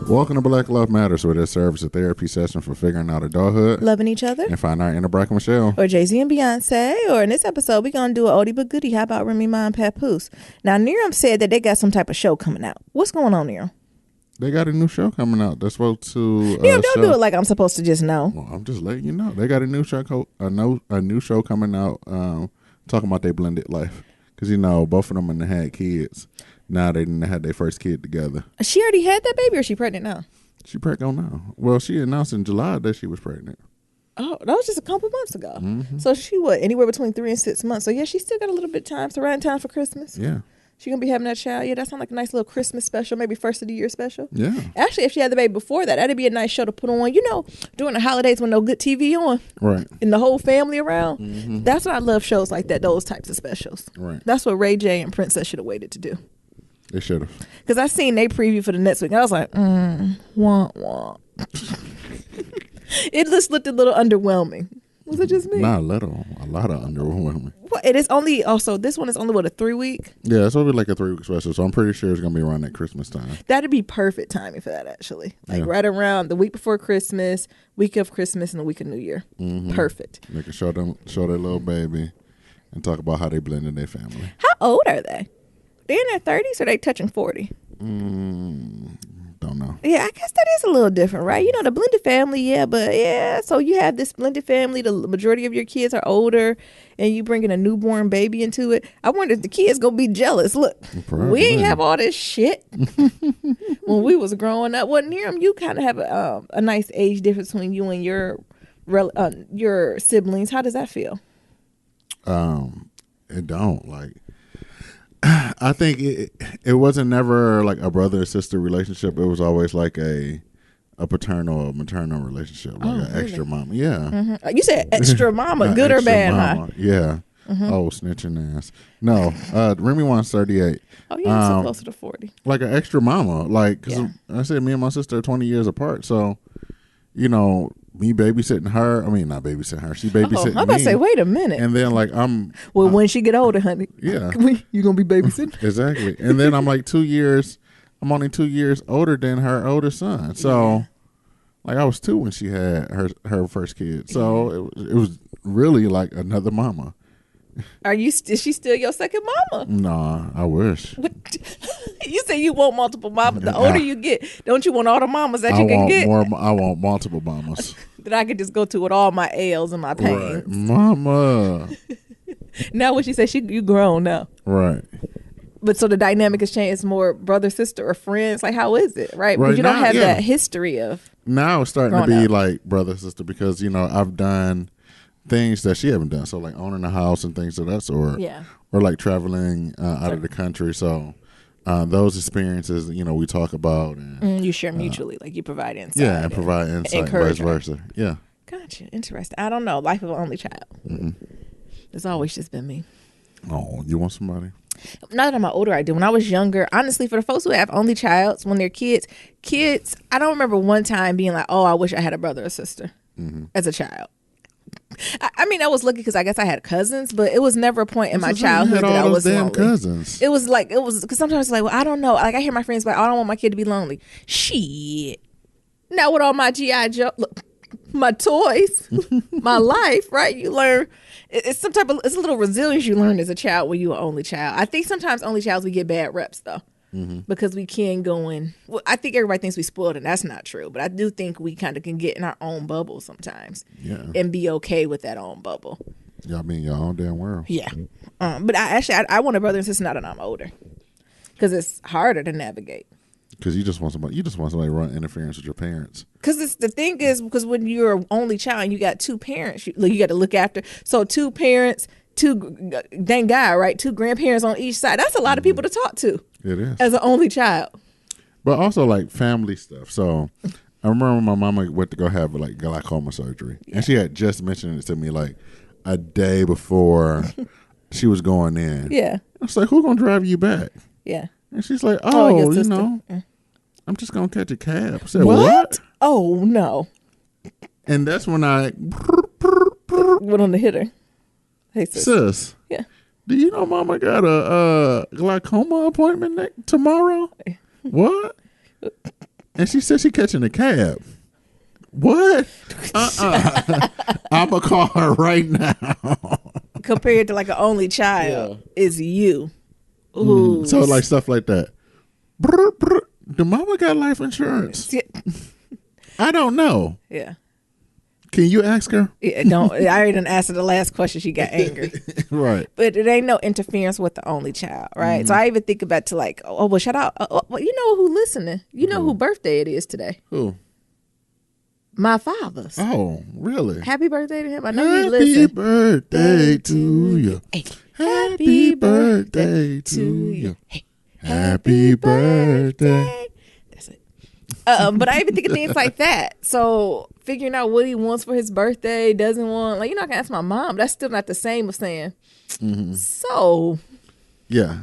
Welcome to Black Love Matters, where this serves as a therapy session for figuring out adulthood, loving each other, and finding our inner Brack and Michelle. or Jay-Z and Beyonce. Or in this episode, we're going to do an oldie but goodie. How about Remy Ma and Papoose? Now, Niram said that they got some type of show coming out. What's going on, Niram? They got a new show coming out. They're supposed to. Niram, don't do it like I'm supposed to just know. Well, I'm just letting you know. They got a new show, a new show coming out, talking about their blended life. Because, you know, both of them had kids. Now they didn't have their first kid together. She already had that baby, or is she pregnant now? She pregnant now. Well, she announced in July that she was pregnant. Oh, that was just a couple months ago. Mm-hmm. So she anywhere between 3 and 6 months. So yeah, she still got a little bit of time. So right in time for Christmas. Yeah. She gonna be having that child. Yeah, that sounds like a nice little Christmas special, maybe first of the year special. Yeah. Actually, if she had the baby before that, that'd be a nice show to put on. You know, during the holidays when no good TV on, Right. and the whole family around. Mm-hmm. That's why I love shows like that. Those types of specials. Right. That's what Ray J and Princess should have waited to do. They should have. Because I seen they preview for the next week. And I was like, wah wah. It just looked a little underwhelming. Was it just me? Not a little. A lot of underwhelming. What? It is only, also, this one is only, what, a 3-week? Yeah, it's only like a 3-week special, so I'm pretty sure it's going to be around at Christmas time. That'd be perfect timing for that, actually. Like Yeah. right around the week before Christmas, week of Christmas, and the week of New Year. Mm-hmm. Perfect. They can show their little baby and talk about how they blend in their family. How old are they? They in their 30s or they touching 40? Don't know. Yeah, I guess that is a little different, right? You know, the blended family, yeah, but yeah, so you have this blended family, the majority of your kids are older, and you bringing a newborn baby into it. I wonder if the kids gonna be jealous. Look, Probably. we ain't have all this shit when we was growing up. Well, Niram, you kind of have a nice age difference between you and your siblings. How does that feel? It don't, like, I think it wasn't never like a brother or sister relationship. It was always like a paternal or maternal relationship, like an extra mama. Yeah. Mm-hmm. You said extra mama, good or Extra bad, mama. huh? Yeah. Oh, snitching ass. No, Remy wants 38. Oh, yeah, so closer to 40. Like an extra mama. Like, cause Yeah. I said me and my sister are 20 years apart. So, you know, me babysitting her. I mean, not babysitting her. She babysitting I'm about to me. say, wait a minute. And then like When she get older, honey. Yeah. You gonna be babysitting? Exactly. And then I'm like 2 years. I'm only 2 years older than her older son. So, like I was 2 when she had her first kid. So it was really like another mama. Is she still your second mama? Nah, I wish. You say you want multiple mamas. The older you get, don't you want all the mamas that you can get? I want multiple mamas. That I could just go to with all my ails and my pains. Right. Mama. Now what she said, you grown now. Right. But so the dynamic has changed. It's more brother, sister, or friends. Like, how is it? Right? Because you don't now, have yeah. that history of. Now it's starting to growing be up. like brother, sister, because, you know, I've done things that she haven't done. So like owning a house and things of that sort. Yeah. Or like traveling out of the country. So those experiences, you know, we talk about. And, You share mutually. Like you provide insight. yeah, and provide insight and vice encouragement. versa. Yeah. Gotcha. Interesting. I don't know. Life of an only child. Mm-hmm. It's always just been me. Oh, you want somebody? Now that I'm older, I do. When I was younger, honestly, for the folks who have only childs, when they're kids, I don't remember one time being like, oh, I wish I had a brother or sister as a child. I mean, I was lucky because I guess I had cousins, but it was never a point in my childhood that I was lonely. Cousins. It was because sometimes it's like, well, I don't know. Like I hear my friends like, I don't want my kid to be lonely. Shit. Now with all my G.I. Joe, look, my toys, my life, right? You learn. It's a little resilience you learn as a child when you're an only child. I think sometimes only childs we get bad reps though. Because we can go in. Well, I think everybody thinks we spoiled, and that's not true. But I do think we kind of can get in our own bubble sometimes, and be okay with that own bubble. Y'all be in your own damn world. Yeah, but I want a brother and sister now that I'm older, because it's harder to navigate. Because you just want somebody to run interference with your parents. Because the thing is, because when you're an only child and you got two parents, you got to look after. So two parents, thank God, right? Two grandparents on each side. That's a lot of people to talk to. It is. As an only child. But also like family stuff. So I remember my mama went to go have like glaucoma surgery. Yeah. And she had just mentioned it to me like a day before she was going in. Yeah. I was like, who's going to drive you back? Yeah. And she's like, your you sister. know, I'm just going to catch a cab. I said, what? Oh, no. And that's when I went on the hitter. Hey, sis. Yeah. Do you know Mama got a glaucoma appointment tomorrow? What? And she said she catching a cab. What? I'm going to call her right now. Compared to like an only child is you. So like stuff like that. Brr, brr. The mama got life insurance. I don't know. Yeah. Can you ask her? Yeah, don't. I already done asked her the last question. She got angry. Right. But it ain't no interference with the only child, right? So I even think about to like, oh, well, shout out. Well, you know who listening? You know who birthday it is today? Who? My father's. Oh, really? Happy birthday to him. I know he Happy listens. birthday to you. Hey. Happy birthday to you. Hey. Happy birthday. That's it. But I even think of things like that. So figuring out what he wants for his birthday, doesn't want, like, you know, I can ask my mom. That's still not the same as saying, so Yeah.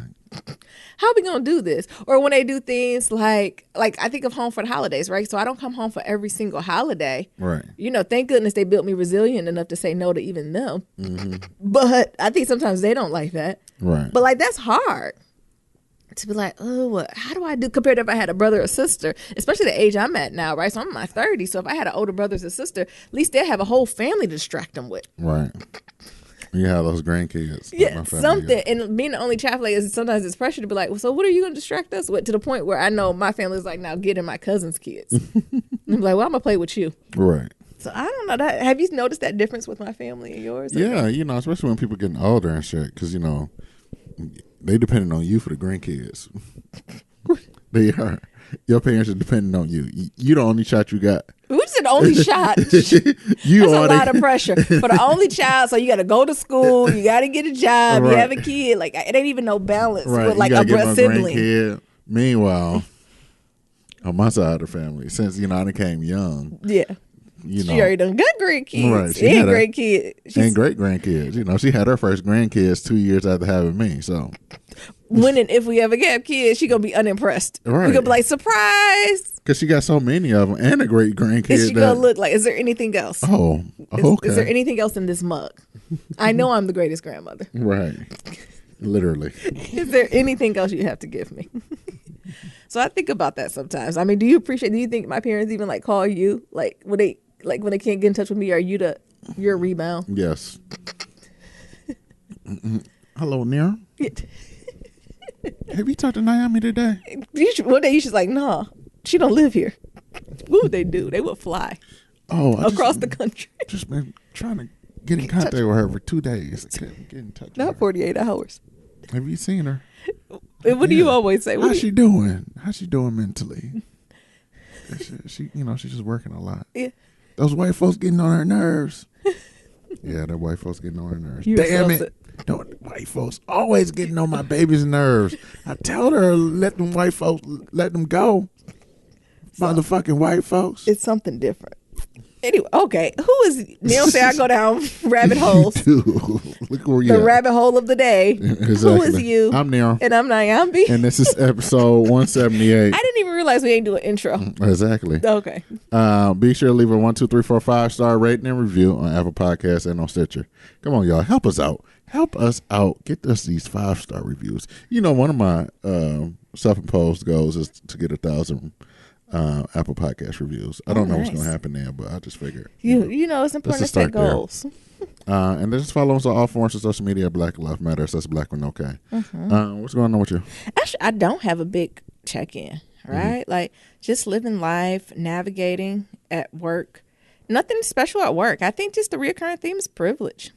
how are we gonna do this? Or when they do things like I think of home for the holidays, right? So I don't come home for every single holiday. Right. You know, thank goodness they built me resilient enough to say no to even them. But I think sometimes they don't like that. Right. But like that's hard. To be like, oh, how do I do compared to if I had a brother or sister, especially the age I'm at now, right? So I'm in my 30s. So if I had an older brother or sister, at least they'd have a whole family to distract them with. Right. You have those grandkids. Yeah, something. And being the only child, like, sometimes it's pressure to be like, well, so what are you going to distract us with? To the point where I know my family's like, now get in my cousin's kids. And I'm like, well, I'm going to play with you. Right. So I don't know. Have you noticed that difference with my family and yours? Yeah, you know, especially when people getting older and shit, because, you know, they depending on you for the grandkids. They are. Your parents are depending on you. You the only shot you got. We just the only shot. That's a lot of pressure for the only child. So you got to go to school. You got to get a job. Right. You have a kid. Like it ain't even no balance Right. with like you a get no sibling. grandkid. Meanwhile, on my side of the family, since you know I became young, Yeah. You know, she already done got grandkids. Right. She And had great kids. And great grandkids. You know, she had her first grandkids 2 years after having me. So when and if we ever get kids, she gonna be unimpressed. Right. We gonna be like, surprise. Because she got so many of them and a great grandkid. And she gonna look like, is there anything else? Oh, okay. Is there anything else in this mug? I know I'm the greatest grandmother. Right. Literally. Is there anything else you have to give me? So I think about that sometimes. I mean, do you think my parents even like call you like when they can't get in touch with me? Are you your rebound? Yes. Hello, Nira. Have you talked to Naomi today? One day you should like, nah, she don't live here. What would they do? They would fly across the country. Just been trying to get in contact with her for 2 days. I couldn't get in touch with her. Not 48 hours. Have you seen her? What do you always say? How's she doing? How's she doing mentally? She, you know, she's just working a lot. Yeah. Those white folks getting on her nerves. Yeah, that white folks getting on her nerves. Damn it. No, white folks always getting on my baby's nerves. I told her let them white folks let them go. Motherfucking white folks. It's something different. Anyway, okay. Who is Neil? Say I go down rabbit holes. Look where you the rabbit hole of the day. Exactly. Who is you? I'm Neil. And I'm Nyambi. And this is episode 178. I didn't even realize we ain't do an intro. Exactly. Okay. Be sure to leave a 1, 2, 3, 4, 5-star rating and review on Apple Podcasts and on Stitcher. Come on, y'all. Help us out. Help us out. Get us these 5-star reviews. You know, one of my self-imposed goals is to get 1,000 Apple Podcast reviews. I don't know what's going to happen there, but I just figured. You know, it's important to set goals. And then just follow us on all forms of social media. Black Lives Matter. That's Black One Okay. What's going on with you? Actually, I don't have a big check-in, right? Like, just living life, navigating at work. Nothing special at work. I think just the reoccurring theme is privilege.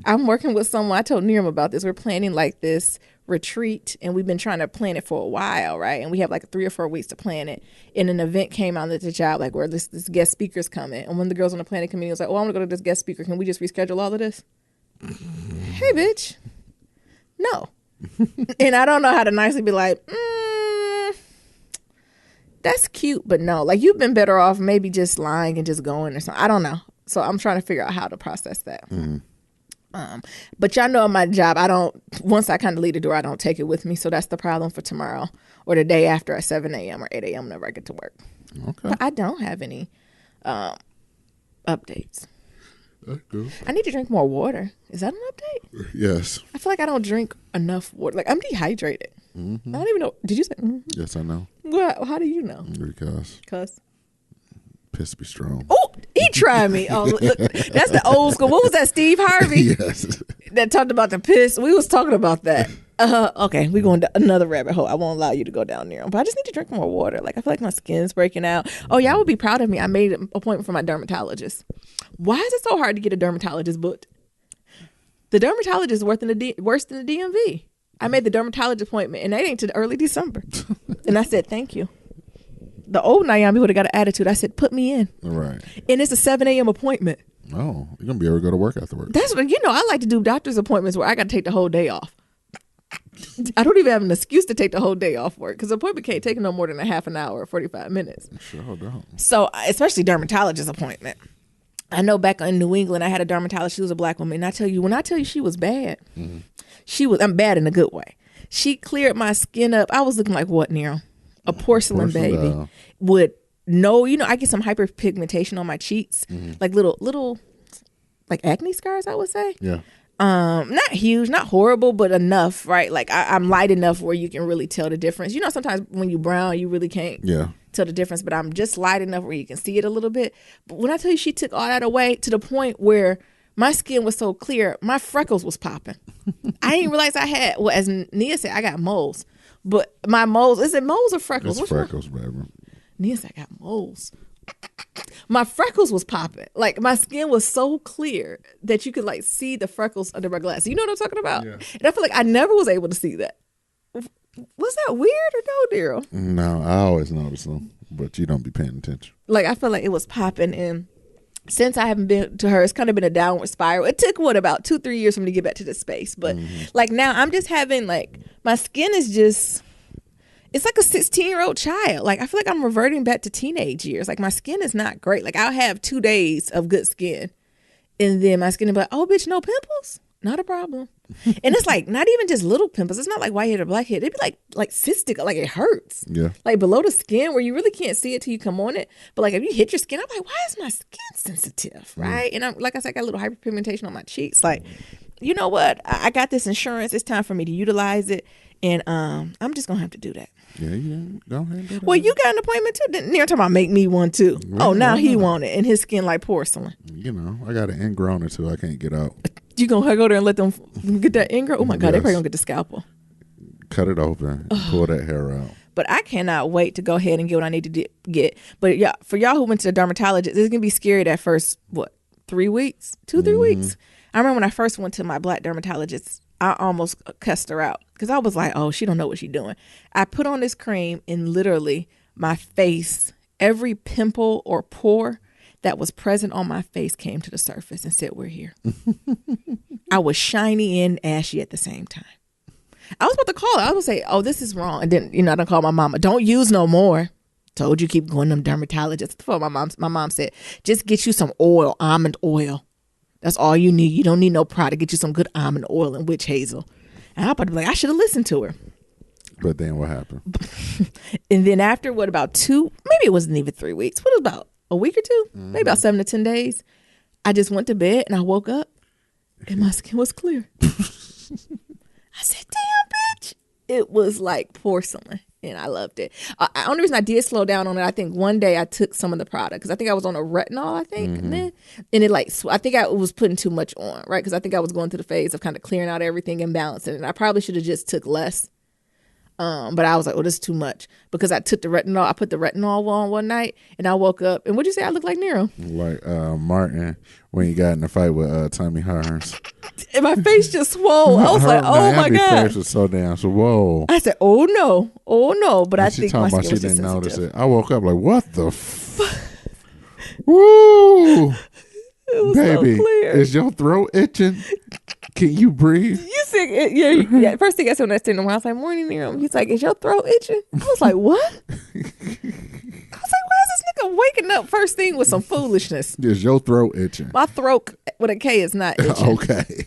I'm working with someone. I told Niram about this. We're planning like this retreat, and we've been trying to plan it for a while, right? And we have like 3 or 4 weeks to plan it. And an event came out at the job, like where this guest speaker's coming. And one of the girls on the planning committee was like, "Oh, I want to go to this guest speaker. Can we just reschedule all of this?" Hey, bitch. No. And I don't know how to nicely be like, that's cute, but no. Like, you've been better off maybe just lying and just going or something. I don't know. So I'm trying to figure out how to process that. But y'all know my job, once I kind of leave the door, I don't take it with me. So that's the problem for tomorrow or the day after at 7 a.m. or 8 a.m. whenever I get to work. Okay. But I don't have any updates. That's good. I need to drink more water. Is that an update? Yes. I feel like I don't drink enough water. Like, I'm dehydrated. I don't even know. Did you say? Yes, I know. Well, how do you know? Because Cuz. piss be strong. Oh, he tried me. Oh, look, that's the old school. What was that, Steve Harvey? Yes. That talked about the piss. We was talking about that. Okay, we're going to another rabbit hole. I won't allow you to go down there. But I just need to drink more water. Like, I feel like my skin's breaking out. Oh, y'all would be proud of me. I made an appointment for my dermatologist. Why is it so hard to get a dermatologist booked? The dermatologist is worse than the DMV. I made the dermatologist appointment, and that ain't to early December. And I said, thank you. The old Naomi would have got an attitude. I said, put me in. Right. And it's a 7 a.m. appointment. Oh, you're going to be able to go to work afterwards. That's what, I like to do doctor's appointments where I got to take the whole day off. I don't even have an excuse to take the whole day off work because the appointment can't take no more than a half an hour or 45 minutes. Sure don't. So, especially dermatologist appointment. I know back in New England, I had a dermatologist. She was a black woman. And when I tell you she was bad, I'm bad in a good way. She cleared my skin up. I was looking like what, Nero? A porcelain baby. I get some hyperpigmentation on my cheeks, like little, like acne scars, I would say. Yeah. Not huge, not horrible, but enough, right? Like I'm light enough where you can really tell the difference. Sometimes when you brown, you really can't tell the difference, but I'm just light enough where you can see it a little bit. But when I tell you she took all that away to the point where my skin was so clear, my freckles was popping. I didn't realize I had, well, as Nia said, I got moles. But my moles, is it moles or freckles? It's freckles, baby. Nia said I got moles. My freckles was popping. Like my skin was so clear that you could like see the freckles under my glasses. You know what I'm talking about? Yeah. And I feel like I never was able to see that. Was that weird or no, Daryl? No, I always notice them, but you don't be paying attention. Like I feel like it was popping, and since I haven't been to her, it's kind of been a downward spiral. It took about 2-3 years for me to get back to this space, but like now I'm just having like my skin is just. It's like a 16-year-old child. Like, I feel like I'm reverting back to teenage years. Like, my skin is not great. Like, I'll have 2 days of good skin. And then my skin will be like, oh, bitch, no pimples? Not a problem. And it's like, not even just little pimples. It's not like whitehead or blackhead. It'd be like cystic. Like, it hurts. Yeah. Like, below the skin where you really can't see it till you come on it. But, like, if you hit your skin, I'm like, why is my skin sensitive? Right? And I'm like I said, I got a little hyperpigmentation on my cheeks. Like, you know what? I got this insurance. It's time for me to utilize it. And I'm just going to have to do that. Yeah, go ahead and do that. Well, you got an appointment too? You're talking about make me one too. Well, now he want it and his skin like porcelain. I got an ingrown or two I can't get out. You gonna go there and let them get that ingrown? Oh my God, they probably gonna get the scalpel. Cut it open and pull that hair out. But I cannot wait to go ahead and get what I need to get. But yeah, for y'all who went to the dermatologist, it's gonna be scary that first 3 weeks, 2-3 weeks. I remember when I first went to my black dermatologist, I almost cussed her out because I was like, oh, she don't know what she's doing. I put on this cream and literally my face, every pimple or pore that was present on my face came to the surface and said, we're here. I was shiny and ashy at the same time. I was about to call her. I was say, oh, this is wrong. And then, I don't call my mama. Don't use no more. Told you keep going to them dermatologists. Before my mom said, just get you some oil, almond oil. That's all you need. You don't need no product. Get you some good almond oil and witch hazel. And I'm about to be like, I should have listened to her. But then what happened? And then after about 2, maybe it wasn't even 3 weeks. What was about a week or 2? Maybe about 7 to 10 days. I just went to bed and I woke up and my skin was clear. I said, damn, bitch. It was like porcelain. And I loved it. The only reason I did slow down on it, I think one day I took some of the product because I think I was on a retinol, and I think I was putting too much on, right? Because I think I was going through the phase of kind of clearing out everything and balancing it. And I probably should have just took less. But I was like, oh, this is too much because I took the retinol. I put the retinol on one night and I woke up. And what'd you say? I look like Nero? Like Martin when he got in a fight with Tommy Hearns. And my face just swole. I was like, oh my God. Her face was so damn whoa. I said, oh no. But I think my skin was she didn't notice it. I woke up like, what the Woo! It was baby, so clear. Is your throat itching? Can you breathe? You said, yeah. First thing I said when I was sitting in the house, I was like, morning, Nero. He's like, is your throat itching? I was like, what? I was like, why is this nigga waking up first thing with some foolishness? Is your throat itching? My throat with a K is not itching. Okay.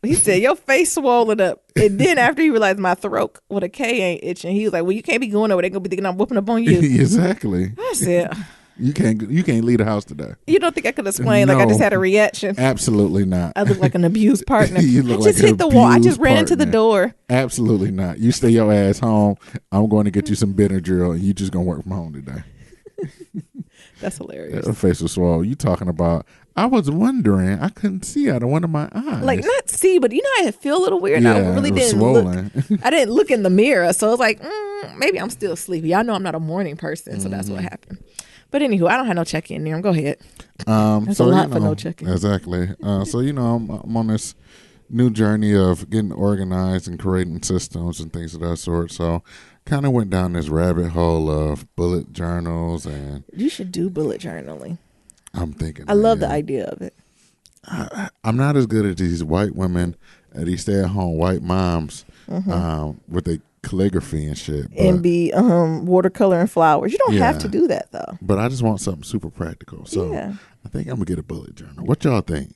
He said, your face swollen up. And then after he realized my throat with a K ain't itching, he was like, well, you can't be going over there. They're going to be thinking I'm whooping up on you. Exactly. I said, You can't leave the house today. You don't think I could explain? Like I just No. had a reaction. Absolutely not. I look like an abused partner. You look I like just an hit the wall. I just abused ran into the partner. door. Absolutely not. You stay your ass home. I'm going to get you some Benadryl, and you just gonna work from home today. That's hilarious. Her face was swollen. You talking about? I was wondering. I couldn't see out of one of my eyes. Like not see, but you know I feel a little weird. Yeah, I really it was didn't swollen. look. I didn't look in the mirror, so it's like maybe I'm still sleepy. Y'all know I'm not a morning person, so that's what happened. But anywho, I don't have no check-in there. Go ahead. That's a lot for no check-in. Exactly. So I'm on this new journey of getting organized and creating systems and things of that sort. So kind of went down this rabbit hole of bullet journals, and You should do bullet journaling. I'm thinking. I love the idea of it. I'm not as good as these white women, these stay-at-home white moms with their calligraphy and shit. But, And be watercolor and flowers. You don't have to do that though. But I just want something super practical. So I think I'm going to get a bullet journal. What y'all think?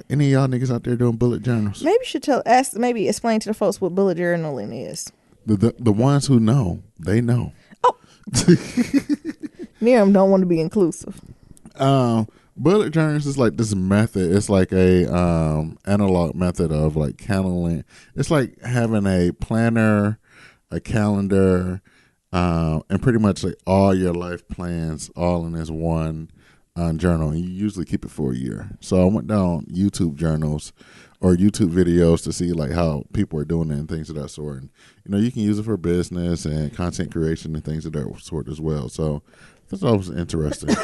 Any of y'all niggas out there doing bullet journals? Maybe you should maybe explain to the folks what bullet journaling is. The ones who know, they know. Oh. Miriam don't want to be inclusive. Bullet journals is like this method. It's like a analog method of like calendaring. It's like having a planner, a calendar, and pretty much like all your life plans all in this one journal. And you usually keep it for a year. So I went down YouTube journals or YouTube videos to see like how people are doing it and things of that sort. And you can use it for business and content creation and things of that sort as well. So that's always interesting.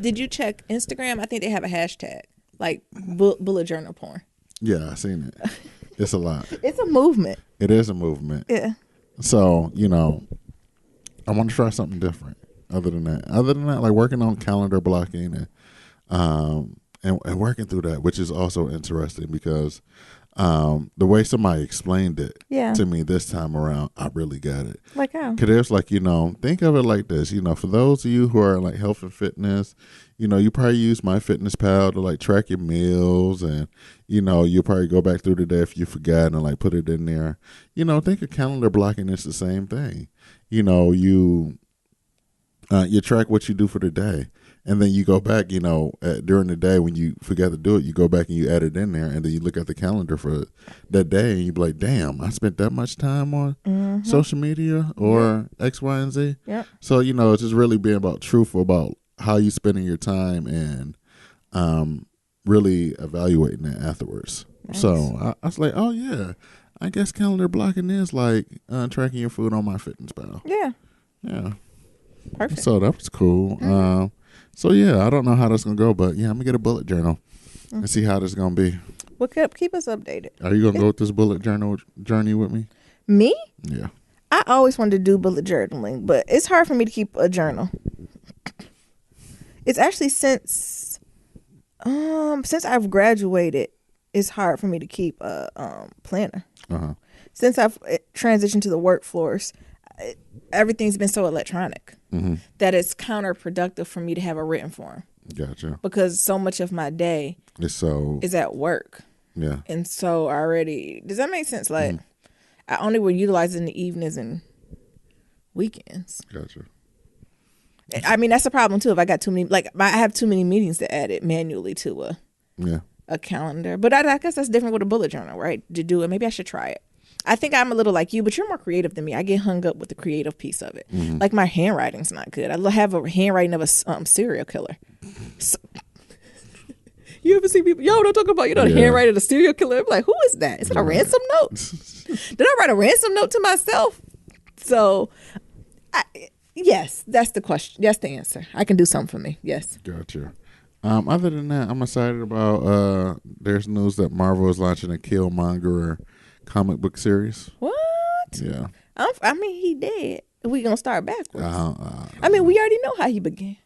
Did you check Instagram? I think they have a hashtag like bullet journal porn. Yeah, I seen it. It's a lot. It's a movement. It is a movement. Yeah. So I want to try something different. Other than that, like working on calendar blocking and working through that, which is also interesting because the way somebody explained it to me this time around, I really got it. Like how? Because there's like, think of it like this, for those of you who are like health and fitness, you probably use MyFitnessPal to like track your meals and, you'll probably go back through the day if you forgot and like put it in there. Think of calendar blocking is the same thing. You track what you do for the day. And then you go back, during the day when you forgot to do it, you go back and you add it in there. And then you look at the calendar for that day and you be like, damn, I spent that much time on social media or X, Y, and Z. Yep. So, it's just really being truthful about how you spending your time and really evaluating it afterwards. Nice. So I was like, oh, yeah, I guess calendar blocking is like tracking your food on MyFitnessPal. Yeah. Yeah. Perfect. So that was cool. So I don't know how that's gonna go, but I'm gonna get a bullet journal and see how this is gonna be. Well, keep us updated. Are you gonna go with this bullet journal journey with me? Me? Yeah. I always wanted to do bullet journaling, but it's hard for me to keep a journal. It's actually since I've graduated, it's hard for me to keep a planner. Since I've transitioned to the workforce, everyth's been so electronic that it's counterproductive for me to have a written form. Gotcha. Because so much of my day is at work. Yeah. And so does that make sense? Like I only would utilize it in the evenings and weekends. Gotcha. I mean, that's a problem too. If I got too many, like I have too many meetings to add it manually to a calendar. But I guess that's different with a bullet journal, right? To do it. Maybe I should try it. I think I'm a little like you, but you're more creative than me. I get hung up with the creative piece of it. Like my handwriting's not good. I have a handwriting of a serial killer. So, you ever see people? Yo, what I'm talking about? The handwriting of a serial killer. I'm like, who is that? Is it a ransom note? Did I write a ransom note to myself? So, yes, that's the question. That's the answer. I can do something for me. Yes. Gotcha. Other than that, I'm excited about. There's news that Marvel is launching a Killmonger comic book series. What? Yeah. I mean, he dead. We gonna start backwards. I mean, we already know how he began.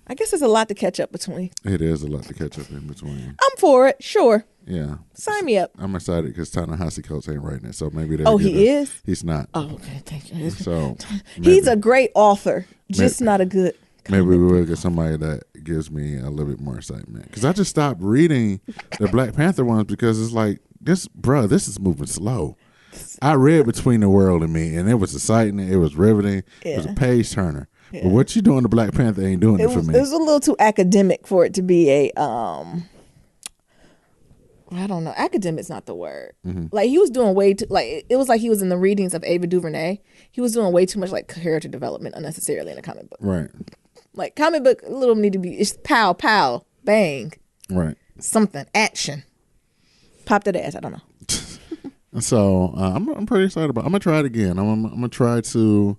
I guess there's a lot to catch up between. It is a lot to catch up in between. I'm for it. Sure. Yeah. Sign me up. I'm excited because Ta-Nehisi Coates ain't writing it, so maybe. He is? He's not. Oh, okay. Thank you. So he's a great author, just not a good. Maybe we will get somebody that gives me a little bit more excitement. Because I just stopped reading the Black Panther ones because it's like, this is moving slow. I read Between the World and Me, and it was exciting. It was riveting. Yeah. It was a page turner. But what you doing to Black Panther ain't doing it for me. It was a little too academic for it to be a I don't know. Academic's not the word. Mm-hmm. Like he was doing way too it was like he was in the readings of Ava DuVernay. He was doing way too much like character development unnecessarily in a comic book. Right. Like comic book, a little need to be it's pow pow bang. Right. Something action. Pop that ass. I don't know. So I'm pretty excited about. I'm gonna try it again. I'm gonna try to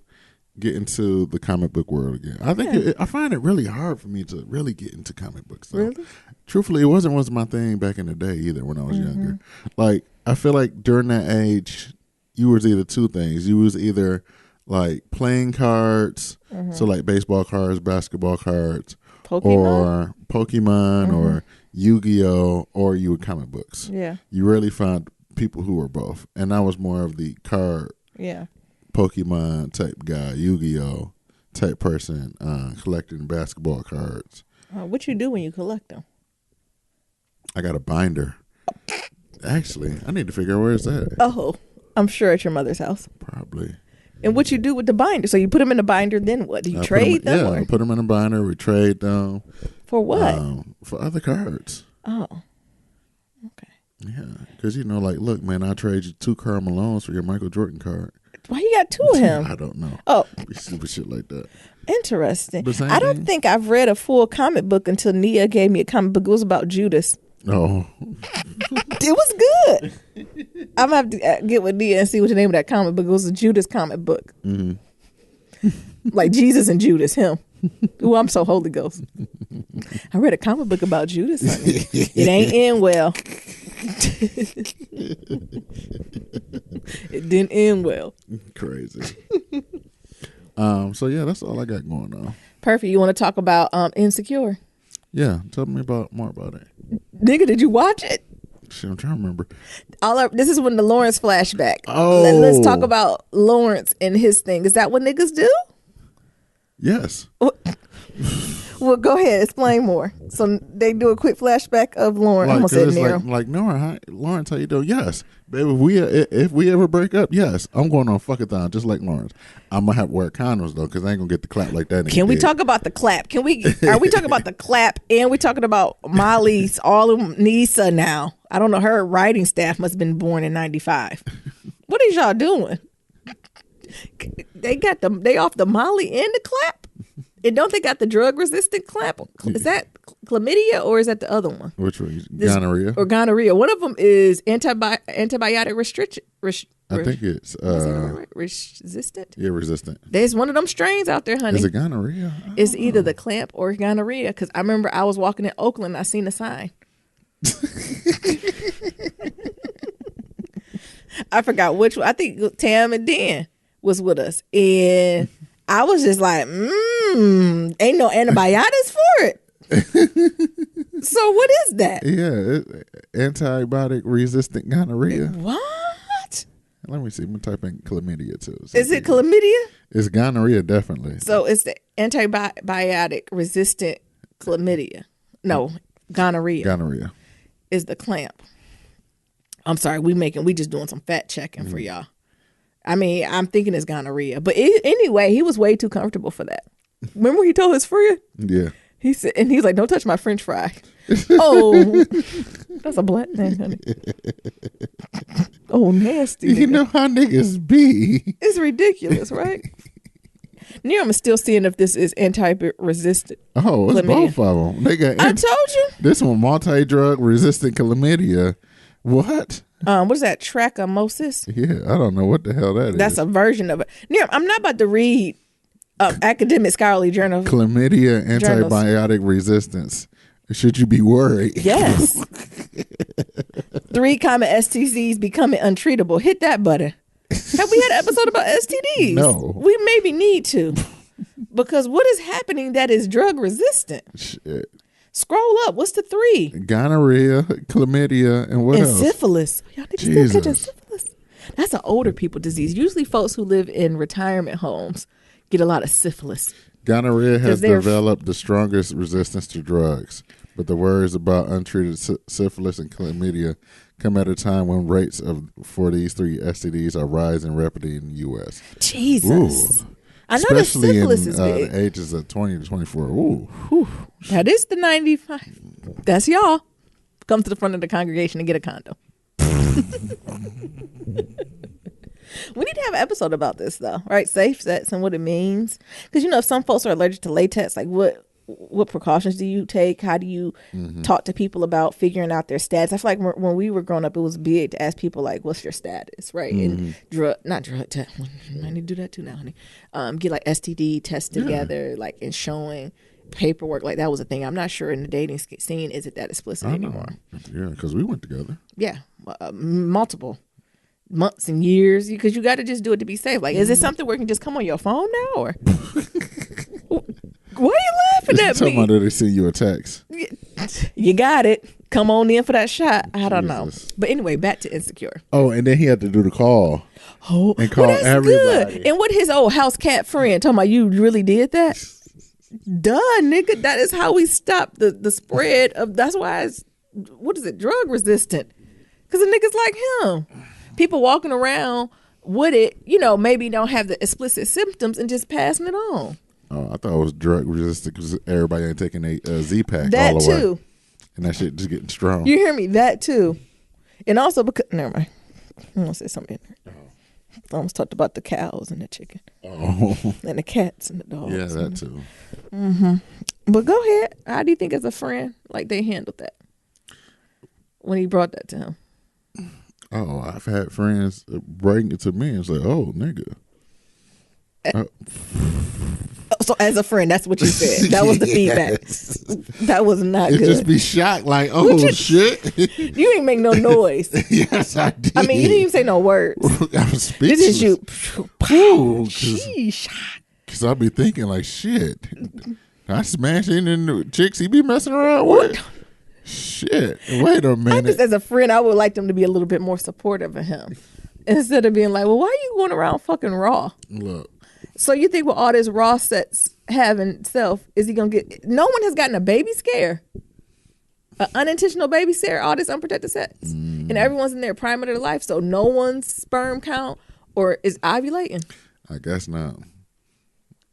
get into the comic book world again. I think I find it really hard for me to really get into comic books. So. Really? Truthfully, it was my thing back in the day either when I was younger. Like I feel like during that age, you was either two things. You was either like playing cards, so like baseball cards, basketball cards, or Pokemon or Yu-Gi-Oh, or you were comic books. Yeah. You really found people who were both, and I was more of the card, Pokemon type guy, Yu-Gi-Oh type person, collecting basketball cards. What you do when you collect them? I got a binder. Actually, I need to figure out where it's at. Oh, I'm sure at your mother's house. Probably. And what you do with the binder? So you put them in the binder, then what? Do you trade them? Yeah, put them in a binder. We trade them. For what? For other cards. Oh. Okay. Yeah, because like, look, man, I trade you 2 Karl Malones for your Michael Jordan card. Why you got 2 of him? I don't know. Oh. Stupid shit like that. Interesting. I don't think I've read a full comic book until Nia gave me a comic book. It was about Judas. Oh. It was good. I'm going to have to get with Nia and see what the name of that comic book. It was a Judas comic book. Mm-hmm. Like Jesus and Judas, him. Ooh, I'm so Holy Ghost. I read a comic book about Judas, honey. It ain't end well. It didn't end well. Crazy. So yeah, that's all I got going on. Perfect. You want to talk about Insecure? Yeah, tell me more about it. Nigga, did you watch it? Shit, I'm trying to remember. This is when the Lawrence flashback. Oh, let's talk about Lawrence and his thing. Is that what niggas do? Yes. Well, go ahead. Explain more. So they do a quick flashback of Lawrence. Like, I'm gonna say Nero. Like Lawrence, how you doing? Yes, baby. If we ever break up, yes, I'm going on fuckathon just like Lawrence. I'm gonna have to wear condoms though, because I ain't gonna get the clap like that. Can we talk about the clap? Are we talking about the clap? And we talking about Molly's all of Nisa now? I don't know. Her writing staff must have been born in '95. What is y'all doing? They off the Molly and the clap. And don't they got the drug resistant clap? Is that chlamydia or is that the other one? Which one? Gonorrhea? Or gonorrhea. One of them is antibiotic restriction. I think it's resistant. Yeah, resistant. There's one of them strains out there, honey. Is it gonorrhea? It's either the clamp or gonorrhea. Because I remember I was walking in Oakland, I seen a sign. I forgot which one. I think Tam and Dan was with us, and I was just like, ain't no antibiotics for it. So what is that? Yeah, antibiotic resistant gonorrhea. What? Let me see. I'm gonna type in chlamydia too. Is it chlamydia? It's gonorrhea, definitely. So it's the antibiotic resistant chlamydia. No, gonorrhea. Gonorrhea is the clamp. I'm sorry, we just doing some fact checking for y'all. I mean, I'm thinking it's gonorrhea, but anyway, he was way too comfortable for that. Remember he told his friend? Yeah. He said, and he's like, "Don't touch my French fry." Oh, that's a black thing, honey. Oh, nasty. You know how niggas be. It's ridiculous, right? I'm still seeing if this is anti-resistant. Oh, it's chlamydia. Both of them. They got. I told you. This one, multi-drug resistant chlamydia. What? What is that? Trichomonas? Yeah, I don't know what the hell that is. That's a version of it. I'm not about to read academic scholarly journals. Chlamydia antibiotic resistance. Should you be worried? Yes. 3 common STDs becoming untreatable. Hit that button. Have we had an episode about STDs? No. We maybe need to. Because what is happening that is drug resistant? Shit. Scroll up. What's the 3? Gonorrhea, chlamydia, and what else? Syphilis. Y'all niggas still catching syphilis? That's an older people disease. Usually folks who live in retirement homes get a lot of syphilis. Gonorrhea has developed the strongest resistance to drugs, but the worries about untreated syphilis and chlamydia come at a time when rates for these 3 STDs are rising rapidly in the U.S. Jesus. Ooh. I know the especially in syphilis is big. the ages of 20 to 24. Ooh. Whew. That is the 95. That's y'all. Come to the front of the congregation and get a condom. We need to have an episode about this, though, right? Safe sex and what it means. Because, if some folks are allergic to latex, like what precautions do you take? How do you talk to people about figuring out their status? I feel like when we were growing up, it was big to ask people, like, what's your status, right? And not drug test. I need to do that too now, honey. Get like STD tests together, like, and showing paperwork. Like, that was a thing. I'm not sure in the dating scene, is it that explicit anymore? Yeah, because we went together. Yeah, multiple months and years, because you got to just do it to be safe. Like, is it something where you can just come on your phone now, or why are you laughing at me? About they send you a text. You got it. Come on in for that shot. I don't know. But anyway, back to Insecure. Oh, and then he had to do the call. Oh, and call that's everybody. Good. And what his old house cat friend talking about? You really did that? Duh, nigga. That is how we stop the spread of. That's why it's drug resistant. Because the niggas like him. People walking around with it, maybe don't have the explicit symptoms and just passing it on. Oh, I thought it was drug resistant because everybody ain't taking a Z-Pack that all the way. Too. And that shit just getting strong. You hear me? That too. And also because, never mind. I'm going to say something in there. I almost talked about the cows and the chicken. Oh. And the cats and the dogs. Yeah, that too. Mm-hmm. But go ahead. How do you think as a friend, like, they handled that when he brought that to him? Oh, I've had friends bring it to me and say, "Oh, nigga." So as a friend, that's what you said. That was the feedback. That was not good. Just be shocked, like, "Oh shit!" You ain't make no noise. Yes, I did. I mean, you didn't even say no words. I was speechless. This is you. Because I be thinking like, shit. I smash in the chicks he be messing around with. Shit. Wait a minute. Just as a friend, I would like them to be a little bit more supportive of him. Instead of being like, well, why are you going around fucking raw? Look. So you think with all this raw sex having itself, is he going to get... No one has gotten a baby scare. An unintentional baby scare, all this unprotected sex. And everyone's in their prime of their life, so no one's sperm count or is ovulating. I guess not.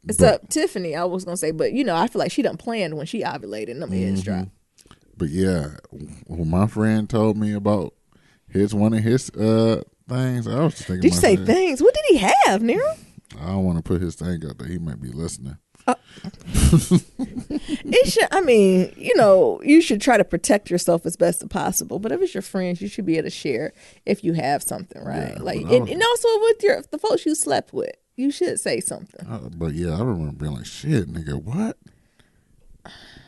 Except Tiffany, I was going to say, but I feel like she done planned when she ovulated and them ends dropped. But yeah, when my friend told me about one of his things, I was just thinking. Did you say things? What did he have, Nero? I don't want to put his thing out there. He might be listening. It should. I mean, you should try to protect yourself as best as possible. But if it's your friends, you should be able to share if you have something, right? Yeah, like, and also with the folks you slept with, you should say something. But yeah, I remember being like, "Shit, nigga, what?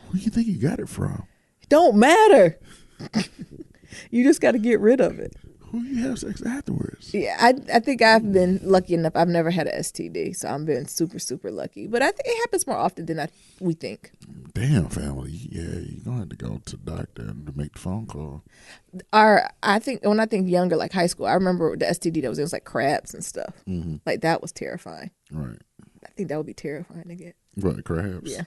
Who you think you got it from?" Don't matter. You just got to get rid of it. Who you have sex afterwards? Yeah, I think I've been lucky enough. I've never had an STD, so I'm been super, super lucky. But I think it happens more often than we think. Damn, family. Yeah, you're going to have to go to the doctor to make the phone call. I think when I think younger, like high school, I remember the STD that was, it was like crabs and stuff. Mm-hmm. Like, that was terrifying. Right. I think that would be terrifying to get. What, crabs? Yeah.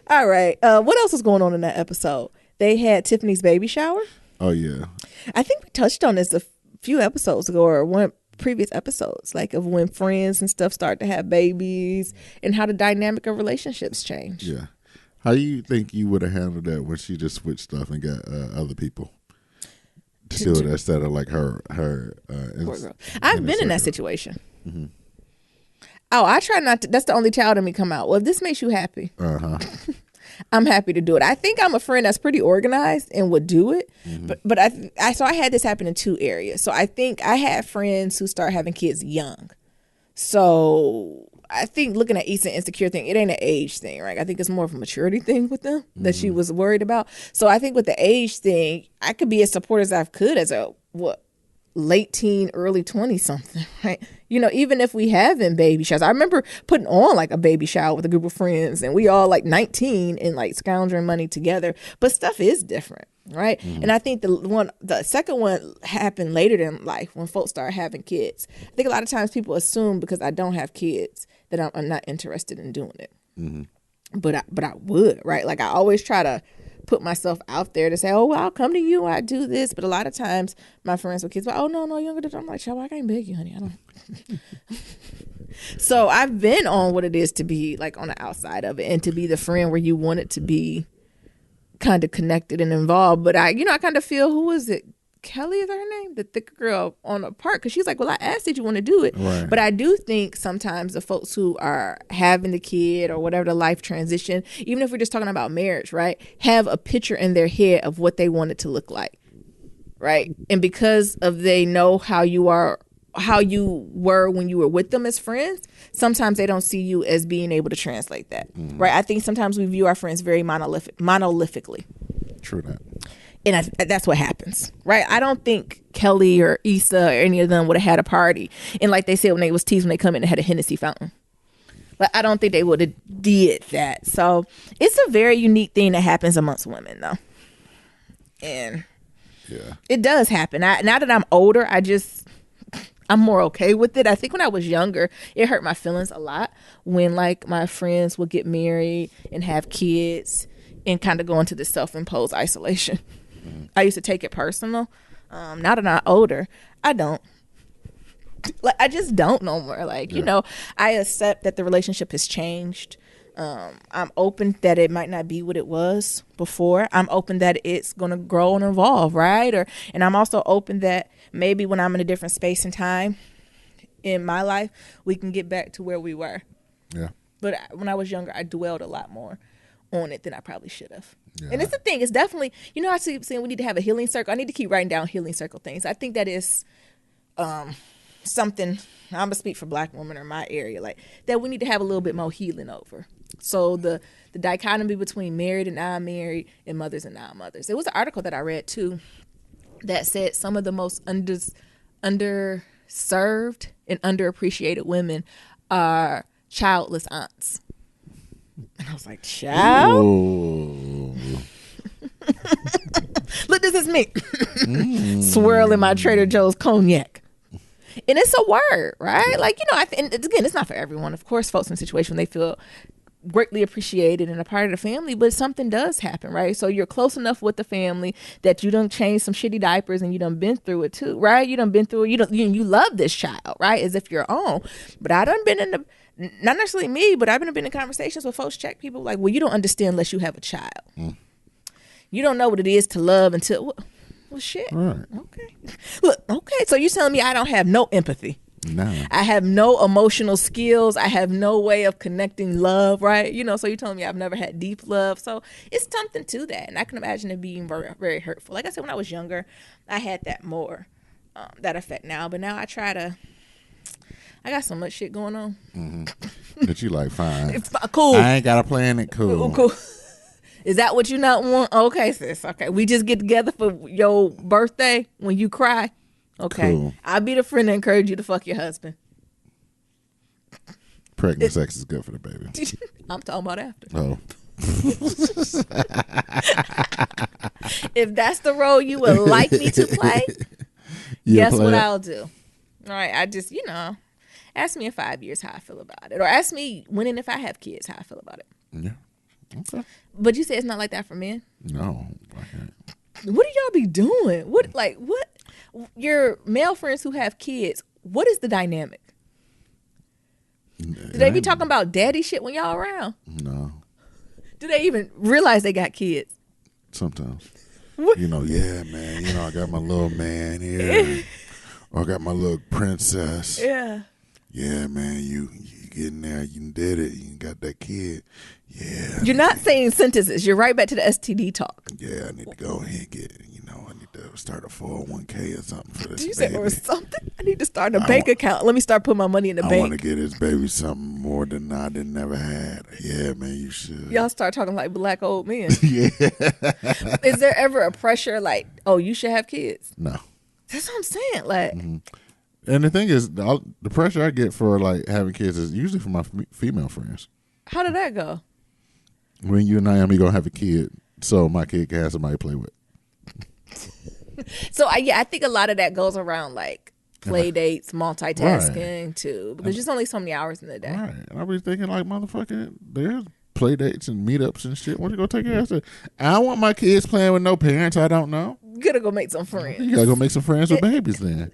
All right. What else was going on in that episode? They had Tiffany's baby shower. Oh, yeah. I think we touched on this a few episodes ago, or one previous episodes, like of when friends and stuff start to have babies and how the dynamic of relationships change. Yeah. How do you think you would have handled that when she just switched stuff and got other people to do it instead of like her I've been in that situation. Mm-hmm. Oh, I try not to. That's the only child in me come out. Well, if this makes you happy, I'm happy to do it. I think I'm a friend that's pretty organized and would do it. Mm-hmm. But I had this happen in two areas. So I think I had friends who start having kids young. So I think looking at Issa Insecure thing, it ain't an age thing, right? I think it's more of a maturity thing with them that she was worried about. So I think with the age thing, I could be as supportive as I could as a late teen, early 20 something, right? Even if we haven't baby showers. I remember putting on like a baby shower with a group of friends and we all like 19 and like scoundering money together, but stuff is different, right? Mm-hmm. And I think the second one happened later in life when folks start having kids. I think a lot of times people assume because I don't have kids that I'm not interested in doing it. Mm-hmm. But I would, right? Like I always try to put myself out there to say, oh, well, I'll come to you, I do this. But a lot of times my friends with kids, oh, no, younger than I'm like, child, I can't beg you, honey. I don't. So I've been on what it is to be like on the outside of it and to be the friend where you want it to be kind of connected and involved. But I kind of feel, who was it? Kelly, is that her name? The thicker girl on the park. Because she's like, well, I asked, did you want to do it? Right. But I do think sometimes the folks who are having the kid or whatever the life transition, even if we're just talking about marriage, right, have a picture in their head of what they want it to look like, right? And because of they know how you were when you were with them as friends, sometimes they don't see you as being able to translate that, right? I think sometimes we view our friends very monolithically. True that. And that's what happens, right? I don't think Kelly or Issa or any of them would have had a party. And like they said, when they was teased, when they come in and had a Hennessy fountain. But I don't think they would have did that. So it's a very unique thing that happens amongst women, though. And yeah, it does happen. Now that I'm older, I'm more okay with it. I think when I was younger, it hurt my feelings a lot when like my friends would get married and have kids and kind of go into this self-imposed isolation. I used to take it personal. Now that I'm older, I don't. Like, I just don't no more. Like, I accept that the relationship has changed. I'm open that it might not be what it was before. I'm open that it's going to grow and evolve, right? And I'm also open that maybe when I'm in a different space and time in my life, we can get back to where we were. Yeah. But when I was younger, I dwelled a lot more on it than I probably should have. Yeah. And it's the thing. It's definitely, I keep saying we need to have a healing circle. I need to keep writing down healing circle things. I think that is something, I'm going to speak for Black women or my area, like that we need to have a little bit more healing over. So the dichotomy between married and non-married and mothers and non-mothers. There was an article that I read too that said some of the most underserved and underappreciated women are childless aunts. And I was like, child? Look, this is me. Swirling my Trader Joe's cognac. And it's a word, right? Like, and again, it's not for everyone. Of course, folks in a situation they feel greatly appreciated and a part of the family, but something does happen, right? So you're close enough with the family that you done changed some shitty diapers and you done been through it too, right? You done been through it. You love this child, right? As if you're own. But I done been in not necessarily me, but I've been in conversations with folks check people like, well, you don't understand unless you have a child. You don't know what it is to love until, well shit. Right. Okay. Look, okay. So you're telling me I don't have no empathy. No. I have no emotional skills. I have no way of connecting love, right? So you're telling me I've never had deep love. So it's something to that. And I can imagine it being very, very hurtful. Like I said, when I was younger, I had that more, that effect now. But now I got so much shit going on. Mm-hmm. That you like, fine. It's cool. I ain't got a plan. It cool. Cool. Is that what you not want? Okay, sis. Okay. We just get together for your birthday when you cry. Okay. Cool. I'll be the friend that encourage you to fuck your husband. Pregnant sex is good for the baby. I'm talking about after. Oh. If that's the role you would like me to play, guess what I'll do. All right. I just, ask me in 5 years how I feel about it. Or ask me when and if I have kids how I feel about it. Yeah. Okay. But you say it's not like that for men? No. I can't. What do y'all be doing? What your male friends who have kids, what is the dynamic? Do they be talking about daddy shit when y'all around? No. Do they even realize they got kids? Sometimes. What? Yeah, man. I got my little man here. Or I got my little princess. Yeah. Yeah, man, you get in there, you did it, you got that kid. Yeah. You're not saying sentences. You're right back to the STD talk. Yeah, I need to go ahead and get, I need to start a 401k or something for this baby. You say, or something? I need to start a bank account. Let me start putting my money in the bank. I want to get this baby something more than I didn't never had. Yeah, man, you should. Y'all start talking like Black old men. Yeah. Is there ever a pressure like, oh, you should have kids? No. That's what I'm saying. Like, and the thing is, the pressure I get for like having kids is usually from my female friends. How did that go? When you and Naomi gonna have a kid, so my kid can have somebody to play with. So I think a lot of that goes around like play dates, multitasking too, because there's only so many hours in the day. Right, and I be thinking like, motherfucker, there's play dates and meetups and shit. What you gonna take your ass to? I don't want my kids playing with no parents I don't know. You gotta go make some friends. You gotta go make some friends with babies then.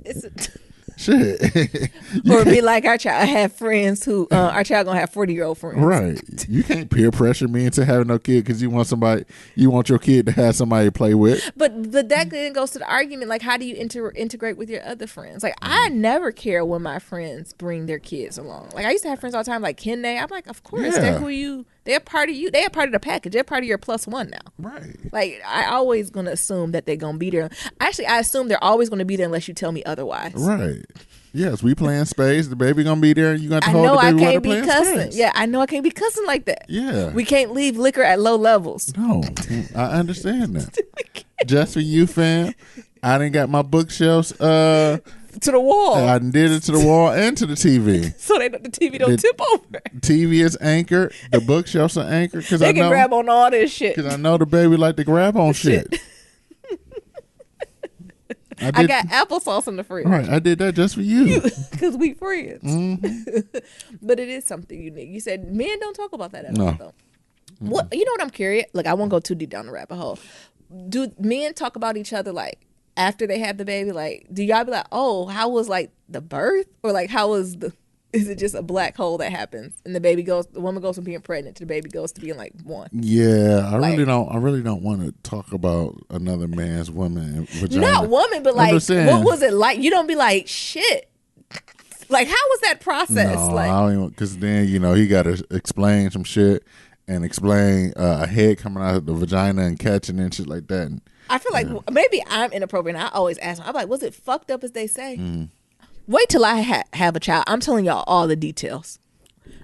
Shit. Or be like our child. I have friends who our child gonna have 40-year-old friends. Right. You can't peer pressure me into having no kid because you want your kid to have somebody to play with. But that then goes to the argument, like, how do you integrate with your other friends? Like, I never care when my friends bring their kids along. Like, I used to have friends all the time, like, can they? I'm like, of course. Yeah. They're part of you. They're part of the package. They're part of your plus one now. Right. Like, I always gonna assume that they're gonna be there. Actually, I assume they're always gonna be there unless you tell me otherwise. Right. Yes, we playing spades. The baby gonna be there, and you got to hold the baby I while can't they're be playing cussing. spades. Yeah, I know I can't be cussing like that. Yeah. We can't leave liquor at low levels. No, I understand that. Just for you, fam. I done got my bookshelves To the wall. I did it to the wall and to the TV. So the TV don't tip over. TV is anchored. The bookshelves are anchored because They can grab on all this shit. Because I know the baby like to grab on shit. I got applesauce in the fridge. Right, I did that just for you. Because we friends. Mm-hmm. But it is something unique. You said men don't talk about that at No. all, though. What, you know what I'm curious? Look, I won't go too deep down the rabbit hole. Do men talk about each other, like, after they have the baby? Like, do y'all be like, oh, how was, like, the birth? Or, like, how was is it just a black hole that happens and the woman goes from being pregnant to the baby goes to being like one? Yeah, I really don't want to talk about another man's woman vagina. Not woman, but like, what was it like? You don't be like, shit. Like, how was that process? No, like, I don't even, because then he got to explain some shit and explain a head coming out of the vagina and catching and shit like that. And, I feel like maybe I'm inappropriate. And I always ask them, I'm like, was it fucked up as they say? Wait till I have a child. I'm telling y'all all the details.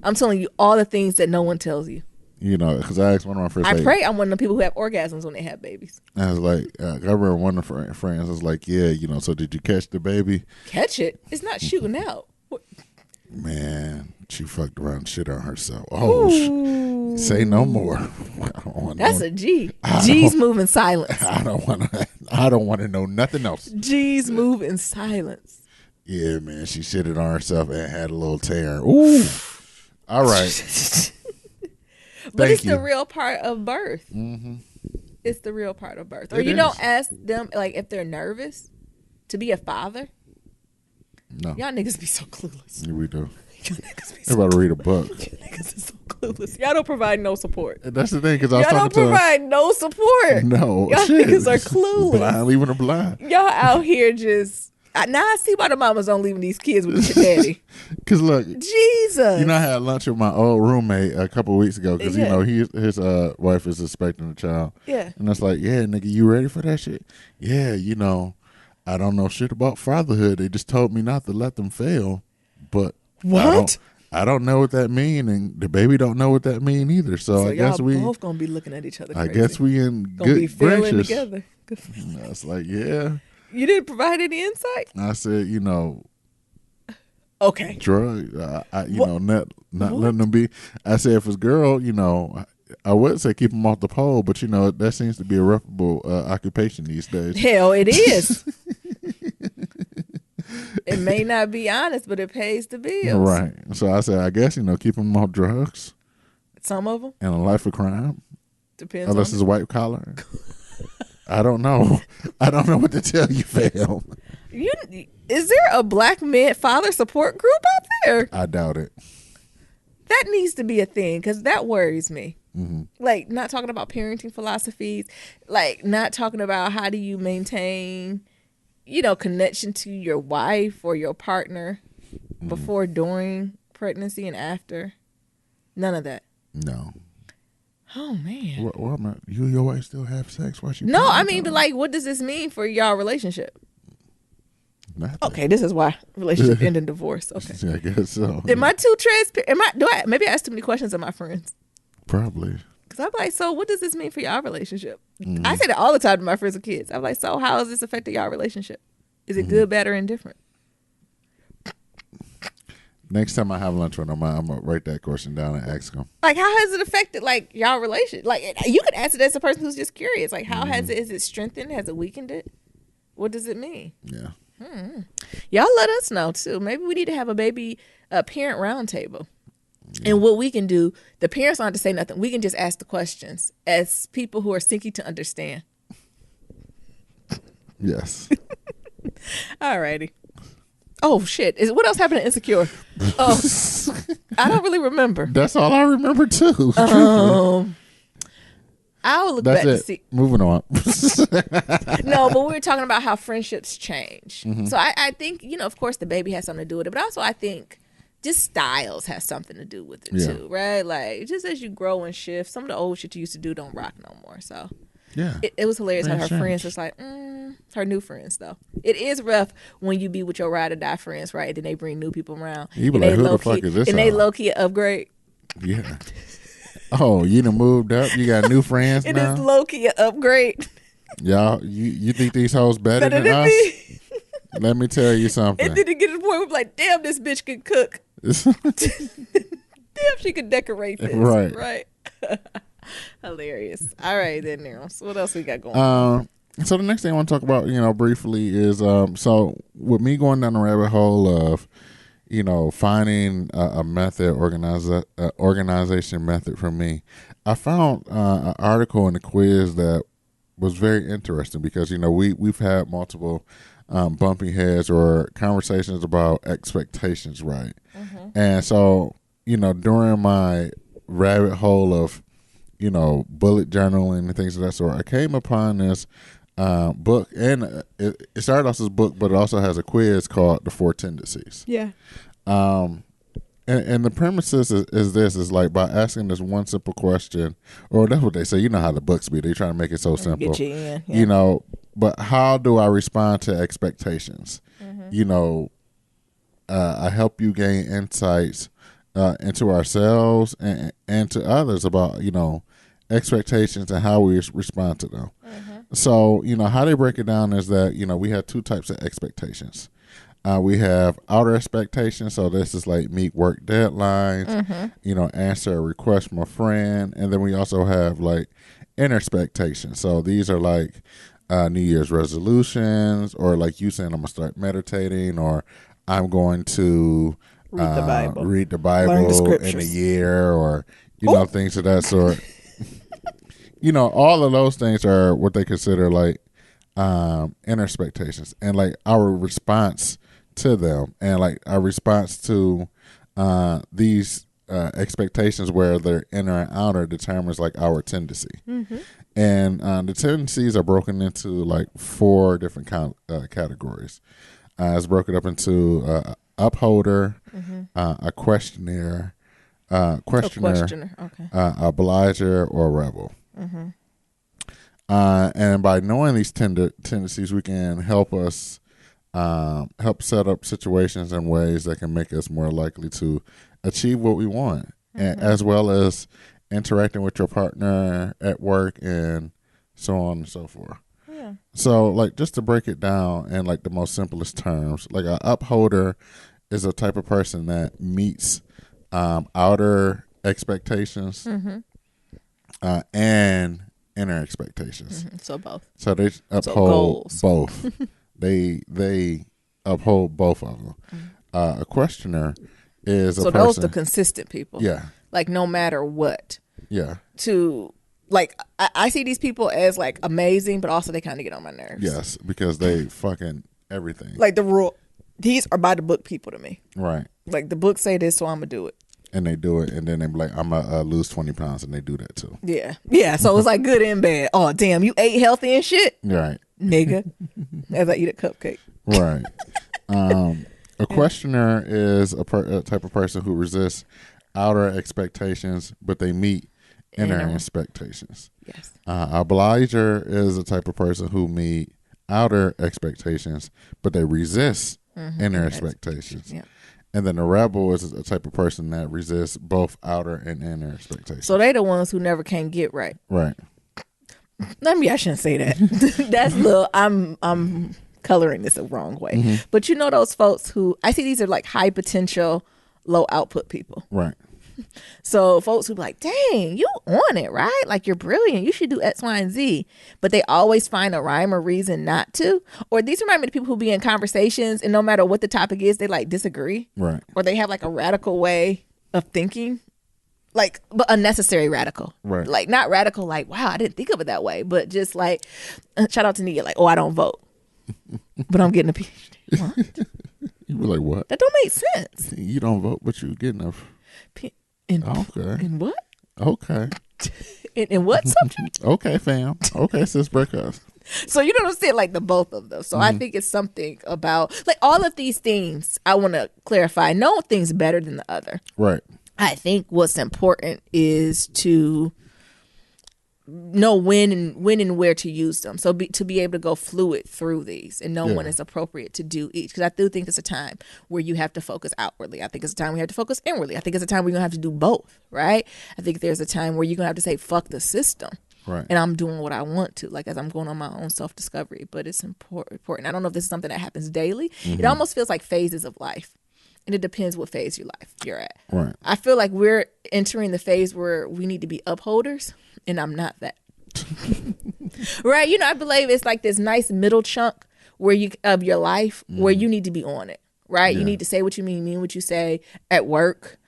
I'm telling you all the things that no one tells you. Because I asked one of my friends. I pray I'm one of the people who have orgasms when they have babies. I was like, I remember one of my friends was like, yeah, so did you catch the baby? Catch it? It's not shooting out. Man, she fucked around and shit on herself. Oh, say no more. That's a G. G's move in silence. I don't want to know nothing else. G's move in silence. Yeah, man, she shitted on herself and had a little tear. Ooh. All right. But it's the real part of birth. Mm-hmm. It's the real part of birth. Or you don't ask them, like, if they're nervous to be a father. No. Y'all niggas be so clueless. Yeah, we do. Y'all niggas be Everybody read a book. Y'all niggas is so clueless. Y'all don't provide no support. That's the thing, because I was Y'all talking don't provide no support. No. Y'all shit. niggas are clueless. Blind, leaving them blind. Y'all out here just... Now I see why the mamas don't leave these kids with your daddy. Because look, Jesus. I had lunch with my old roommate a couple of weeks ago because his wife is expecting a child. Yeah. And it's like, yeah, nigga, you ready for that shit? Yeah, I don't know shit about fatherhood. They just told me not to let them fail. But what? I don't know what that mean, and the baby don't know what that mean either. So I guess we both gonna be looking at each other. Crazy. I guess we in gonna good be feeling gracious together. It's like, yeah. You didn't provide any insight? I said, okay. Drug, not letting them be. I said, if it's girl, I would say keep them off the pole, but that seems to be a reputable occupation these days. Hell, it is. It may not be honest, but it pays the bills. Right. So I said, I guess keep them off drugs. Some of them. And a life of crime. Depends. Unless it's white collar. I don't know. I don't know what to tell you, fam. Is there a black man father support group out there? I doubt it. That needs to be a thing because that worries me. Mm-hmm. Like, not talking about parenting philosophies, like not talking about how do you maintain, connection to your wife or your partner before, during pregnancy and after. None of that. No. Oh man. Well, you and your wife still have sex while you? No, I mean, but like, what does this mean for y'all relationship? Nothing. Okay, this is why relationship end in divorce. Okay, Yeah, I guess so. am I too transparent? Maybe I ask too many questions of my friends? Probably. Because I'm like, so what does this mean for y'all relationship? I say that all the time to my friends and kids. I'm like, so how has this affected y'all relationship? Is it good, bad, or indifferent? Next time I have lunch with them, I'm gonna write that question down and ask them. Like, how has it affected like y'all relationship? Like, you could answer that as a person who's just curious. Like, how has it? Is it strengthened? Has it weakened it? What does it mean? Yeah. Y'all let us know too. Maybe we need to have a parent roundtable. And what we can do, the parents don't have to say nothing. We can just ask the questions as people who are seeking to understand. Yes. Alrighty. Oh shit! What else happened to Insecure? Oh, I don't really remember. That's all I remember too. I'll look That's back it. to see. Moving on. No, but we were talking about how friendships change. So I think, of course, the baby has something to do with it, but also I think just styles has something to do with it too, right? Like just as you grow and shift, some of the old shit you used to do don't rock no more. So Yeah. it was hilarious how her Change. friends was like, her new friends though. It is rough when you be with your ride or die friends, right? And then they bring new people around. You be And like, they who the low-key- fuck is this? And they all? low key upgrade. Yeah. Oh, you done moved up. You got new friends It now. is low key an upgrade. Y'all, you think these hoes better Better than than us? me. Let me tell you something. And then it get to the point where I'm like, damn, this bitch can cook. Damn, she could decorate this. Right. Hilarious. All right, then, Nero. So what else we got going on? So the next thing I want to talk about, briefly is so with me going down the rabbit hole of, finding a method, organization method for me, I found an article in a quiz that was very interesting because we've had multiple bumping heads or conversations about expectations, right? And so during my rabbit hole of bullet journaling and things of that sort, I came upon this book, and it started off as a book, but it also has a quiz called the Four Tendencies. Yeah. And the premise is like by asking this one simple question, or that's what they say. You know how the books be. They try to make it so simple. Get you in. Yeah. But how do I respond to expectations? I help you gain insights into ourselves and to others about, expectations and how we respond to them. So, how they break it down is that, we have two types of expectations. We have outer expectations. So this is like meet work deadlines, answer a request from a friend. And then we also have like inner expectations. So these are like New Year's resolutions, or like you saying, I'm going to start meditating, or I'm going to read the Bible in a year, or, things of that sort. All of those things are what they consider like inner expectations, and like our response to them, and like our response to these expectations, where they're inner and outer, determines like our tendency. And the tendencies are broken into like four different categories. It's broken up into upholder, a questioner, Okay. obliger, or rebel. And by knowing these tendencies, we can help us help set up situations in ways that can make us more likely to achieve what we want, and as well as interacting with your partner at work and so on and so forth. Yeah. So, like, just to break it down in like the most simplest terms, like an upholder is a type of person that meets outer expectations and inner expectations. So both. So they uphold both. they uphold both of them. A questioner is a person. So those the consistent people. Yeah. Like no matter what. Yeah. To like I see these people as like amazing, but also they kind of get on my nerves. Yes, because they fucking everything. Like the rule, these are by the book people to me. Right. Like the book say this, so I'm gonna do it. And they do it, and then they be like, I'm gonna lose 20 pounds, and they do that too. Yeah. Yeah. So it's like good and bad. Oh damn, you ate healthy and shit, Right. nigga. As I eat a cupcake. Right. A questioner is a type of person who resists outer expectations, but they meet inner expectations. Yes. Obliger is a type of person who meet outer expectations, but they resist inner expectations. Yeah. And then a rebel is a type of person that resists both outer and inner expectations. So they the ones who never can get right. Right. Maybe I shouldn't say that. That's little. I'm coloring this the wrong way. But those folks who I see, these are like high potential, low output people. Right. So folks who be like, dang, you on it, right? Like you're brilliant. You should do X, Y, and Z. But they always find a rhyme or reason not to. Or these remind me of people who be in conversations and no matter what the topic is, they like disagree. Right. Or they have like a radical way of thinking, like, but unnecessary radical. Right. Like, not radical, like, wow, I didn't think of it that way, but just like, shout out to Nia, like, oh, I don't vote, but I'm getting a PhD. What? You were like, what? That don't make sense. You don't vote, but you getting a... Okay. In what? Okay. In what subject? Okay, fam. Okay, sis, break us. So you know what I'm saying? Like the both of them. So I think it's something about like all of these things. I want to clarify. No thing's better than the other. Right. I think what's important is to know when and where to use them. So to be able to go fluid through these and know when it's appropriate to do each. Because I do think it's a time where you have to focus outwardly. I think it's a time we have to focus inwardly. I think it's a time where you're going to have to do both, right? I think there's a time where you're going to have to say, fuck the system. Right. And I'm doing what I want to, like as I'm going on my own self-discovery. But it's important. I don't know if this is something that happens daily. It almost feels like phases of life. And it depends what phase of life you're at. Right. I feel like we're entering the phase where we need to be upholders, and I'm not that. Right? You know, I believe it's like this nice middle chunk where you of your life where you need to be on it. Right? Yeah. You need to say what you mean what you say at work,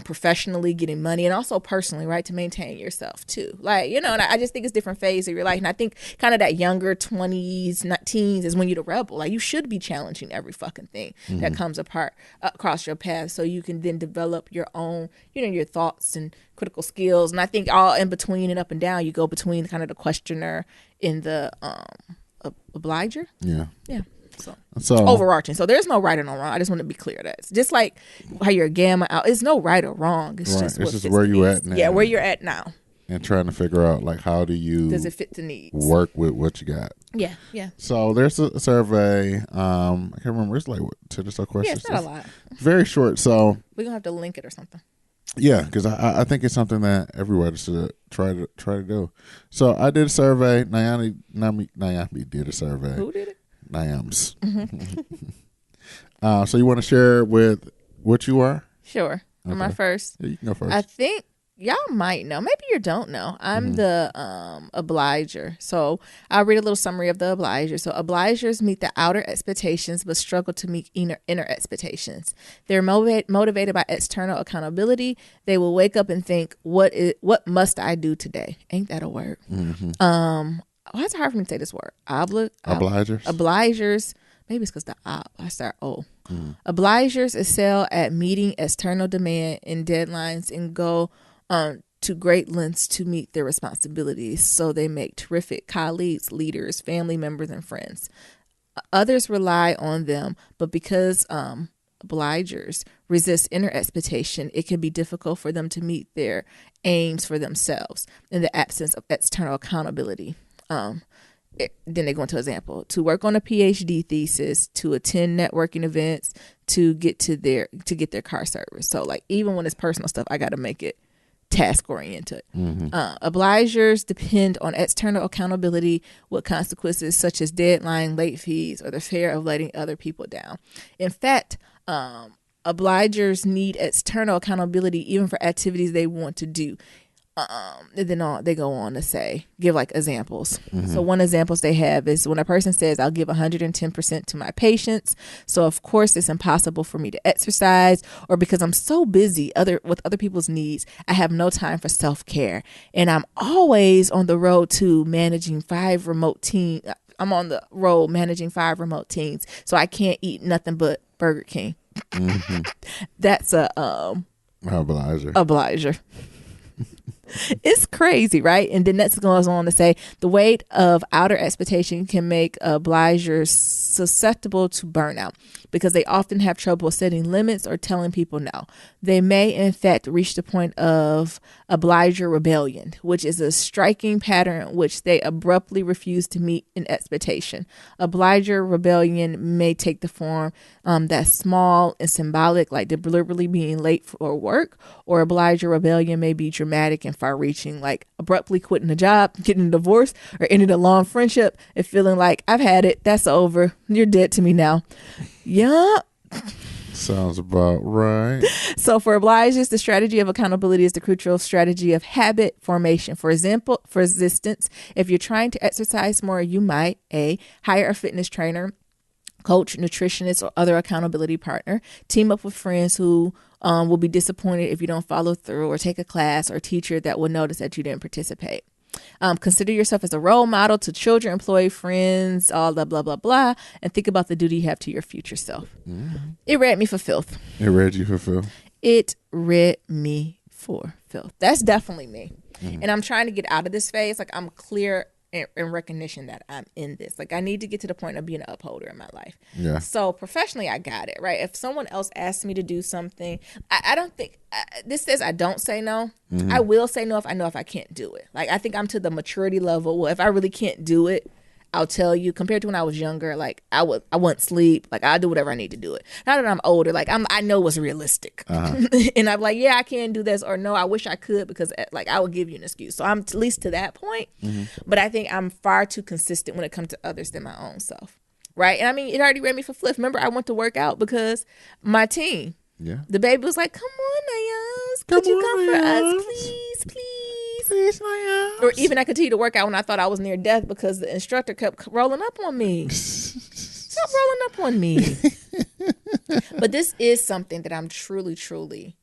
professionally, getting money, and also personally, right, to maintain yourself too. Like, you know, and I just think it's different phases of your life. And I think kind of that younger 20s, not teens, is when you're the rebel. Like, you should be challenging every fucking thing that comes across your path, so you can then develop your own, you know, your thoughts and critical skills. And I think all in between and up and down, you go between kind of the questioner and the obliger. Yeah. Yeah. So overarching. So there's no right or no wrong. I just want to be clear that it's just like how you're a gamma out. It's no right or wrong. It's right. just it's just where you at now. Yeah, where you're at now. And trying to figure out like how do you does it fit the needs? Work with what you got. Yeah, yeah. So there's a survey. I can't remember. It's like what, 10 or so questions. Yeah, it's not a lot. Very short. So we're gonna have to link it or something. Yeah, because I think it's something that everybody should try to do. So I did a survey. Nayami did a survey. Who did it? Nyams. So you want to share with what you are? Sure. Okay. Am I first? Yeah, you can go first. I think y'all might know. Maybe you don't know. I'm the obliger. So I'll read a little summary of the obliger. So obligers meet the outer expectations but struggle to meet inner expectations. They're motivated by external accountability. They will wake up and think, what must I do today? Ain't that a word? Why is it hard for me to say this word? Obligers. Obligers. Maybe it's because the I start O. Obligers excel at meeting external demand and deadlines and go to great lengths to meet their responsibilities. So they make terrific colleagues, leaders, family members, and friends. Others rely on them, but because obligers resist inner expectation, it can be difficult for them to meet their aims for themselves in the absence of external accountability. Then they go into example to work on a PhD thesis, to attend networking events, to get their car service. So like even when it's personal stuff, I got to make it task oriented. Obligers depend on external accountability with consequences such as deadline, late fees, or the fear of letting other people down. In fact, obligers need external accountability even for activities they want to do. And then they go on to give like examples. So one examples they have is when a person says, I'll give 110% to my patients. So of course it's impossible for me to exercise, or because I'm so busy with other people's needs, I have no time for self-care. And I'm always on the road to managing 5 remote teams. I'm on the road managing 5 remote teams. So I can't eat nothing but Burger King. That's a obliger. It's crazy, right? And then that goes on to say the weight of outer expectation can make obligers susceptible to burnout because they often have trouble setting limits or telling people no. They may, in fact, reach the point of obliger rebellion, which is a striking pattern in which they abruptly refuse to meet an expectation. Obliger rebellion may take the form that's small and symbolic, like deliberately being late for work, or obliger rebellion may be dramatic and far-reaching, like abruptly quitting a job, getting a divorce, or ending a long friendship and feeling like I've had it, that's over, you're dead to me now. Yeah. Sounds about right. So for obligers, the strategy of accountability is the crucial strategy of habit formation. For example, for instance, if you're trying to exercise more, you might hire a fitness trainer coach, nutritionist, or other accountability partner. Team up with friends who will be disappointed if you don't follow through, or take a class or teacher that will notice that you didn't participate. Consider yourself as a role model to children, employee, friends, all the blah, blah, blah, and think about the duty you have to your future self. It read me for filth. It read you for filth. It read me for filth. That's definitely me. And I'm trying to get out of this phase. Like, I'm clear in recognition that I'm in this. Like, I need to get to the point of being an upholder in my life. Yeah. So professionally, I got it, right? If someone else asks me to do something, I don't think, this says I don't say no. I will say no if I know if I can't do it. Like, I think I'm to the maturity level. Well, if I really can't do it, I'll tell you. Compared to when I was younger, like, I wouldn't sleep. Like, I'll do whatever I need to do it. Now that I'm older, like, I know what's realistic. And I'm like, yeah, I can do this, or no, I wish I could, because, like, I would give you an excuse. So I'm at least to that point. But I think I'm far too consistent when it comes to others than my own self. Right? And I mean, it already read me for flip. Remember, I went to work out because my team, the baby was like, come on, Nayams, could you come for us, please, please. Or even I continued to work out when I thought I was near death because the instructor kept rolling up on me. Stop rolling up on me. But this is something that I'm truly, truly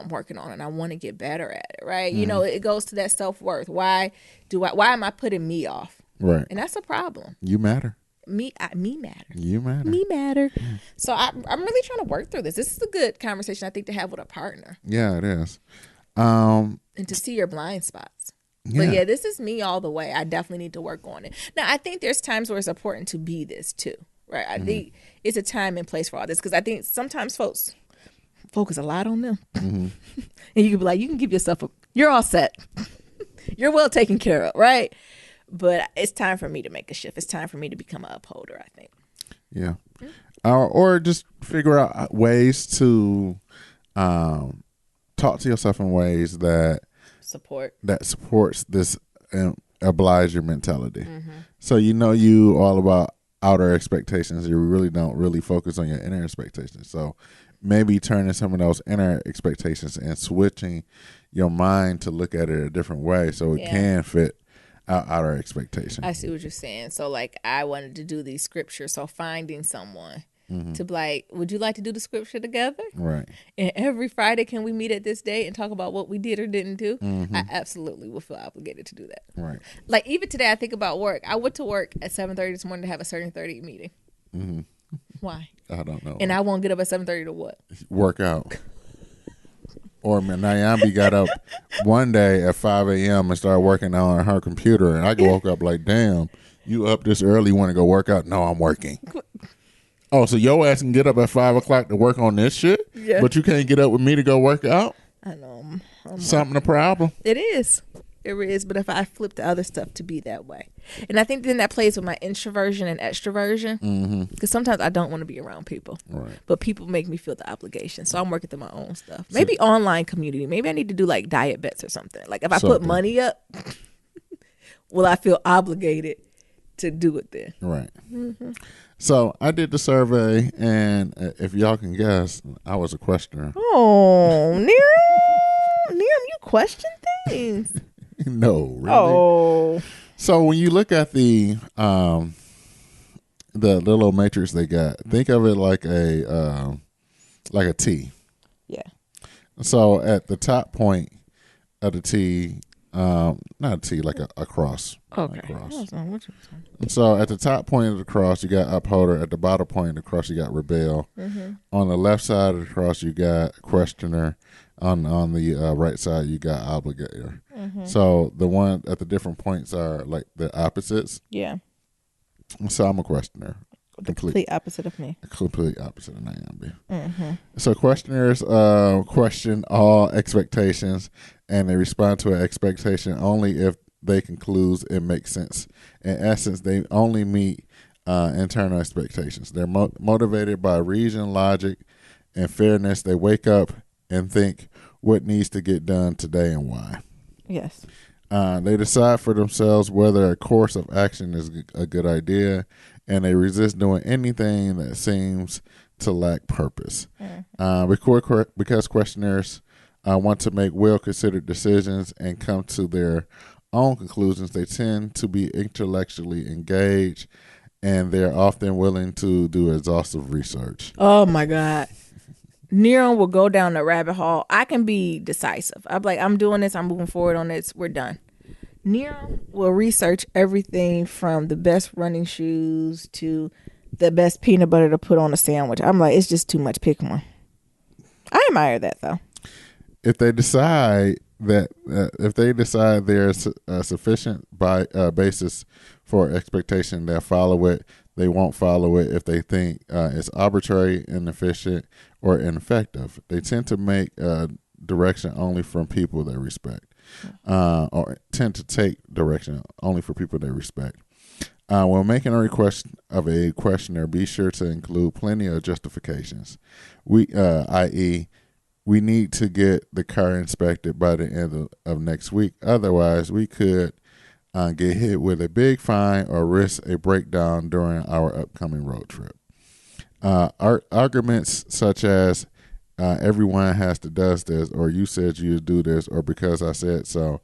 working on, and I want to get better at it, right? You know, it goes to that self-worth. Why am I putting me off? Right. And that's a problem. You matter. Me matter. You matter. Me matter. So I'm really trying to work through this. This is a good conversation, I think, to have with a partner. Yeah, it is. And to see your blind spots. But yeah, this is me all the way. I definitely need to work on it. Now, I think there's times where it's important to be this too, right? I think it's a time and place for all this, because I think sometimes folks focus a lot on them. And you can be like, you can give yourself you're all set. You're well taken care of, right? But it's time for me to make a shift. It's time for me to become an upholder, I think. Yeah. Or just figure out ways to talk to yourself in ways that supports this obliger mentality. So you all about outer expectations. You really don't really focus on your inner expectations. So maybe turning some of those inner expectations and switching your mind to look at it a different way so it can fit outer expectation. I see what you're saying. So like, I wanted to do these scriptures. So finding someone to be like, would you like to do the scripture together? Right. And every Friday, can we meet at this date and talk about what we did or didn't do? I absolutely will feel obligated to do that. Right. Like, even today, I think about work. I went to work at 7:30 this morning to have a 7:30 meeting. Why? I don't know. And I won't get up at 7:30 to what? Work out. Or Nyambi got up one day at 5 a.m. and started working on her computer, and I woke up like, damn, you up this early, want to go work out? No, I'm working. Oh, so your ass can get up at 5 o'clock to work on this shit? Yeah. But you can't get up with me to go work out? I know. Something a problem? It is. It is. But if I flip the other stuff to be that way. And I think then that plays with my introversion and extroversion. Because sometimes I don't want to be around people. Right. But people make me feel the obligation. So I'm working through my own stuff. Maybe online community. Maybe I need to do like diet bets or something. Like, if I put money up, will I feel obligated to do it then? Right. So I did the survey, and if y'all can guess, I was a questioner. Oh, Niram, you question things. No, really. Oh. So when you look at the little matrix they got, think of it like a T. Yeah. So at the top point of the T, not a T, like a cross. Okay. A cross. So at the top point of the cross, you got upholder. At the bottom point of the cross, you got rebel. On the left side of the cross, you got questioner. On the right side, you got obligator. So the one at the different points are like the opposites. Yeah. So I'm a questioner. The complete opposite of me. Complete opposite of Nyambi. So questioners question all expectations, and they respond to an expectation only if they conclude it makes sense. In essence, they only meet internal expectations. They're motivated by reason, logic, and fairness. They wake up and think what needs to get done today and why. Yes. They decide for themselves whether a course of action is a good idea, and they resist doing anything that seems to lack purpose. Because questioners want to make well-considered decisions and come to their own conclusions, they tend to be intellectually engaged and they're often willing to do exhaustive research. Oh my God. Nero will go down the rabbit hole. I can be decisive. I'm like, I'm doing this. I'm moving forward on this. We're done. Nero will research everything from the best running shoes to the best peanut butter to put on a sandwich. I'm like, it's just too much. Pick one. I admire that though. If they decide there's a sufficient basis for expectation, they'll follow it. They won't follow it if they think it's arbitrary, inefficient, or ineffective. They tend to make direction only from people they respect, or tend to take direction only for people they respect. When making a request of a questioner, be sure to include plenty of justifications. I.e., we need to get the car inspected by the end of next week. Otherwise, we could get hit with a big fine or risk a breakdown during our upcoming road trip. Arguments such as everyone has to does this, or you said you would do this, or because I said so,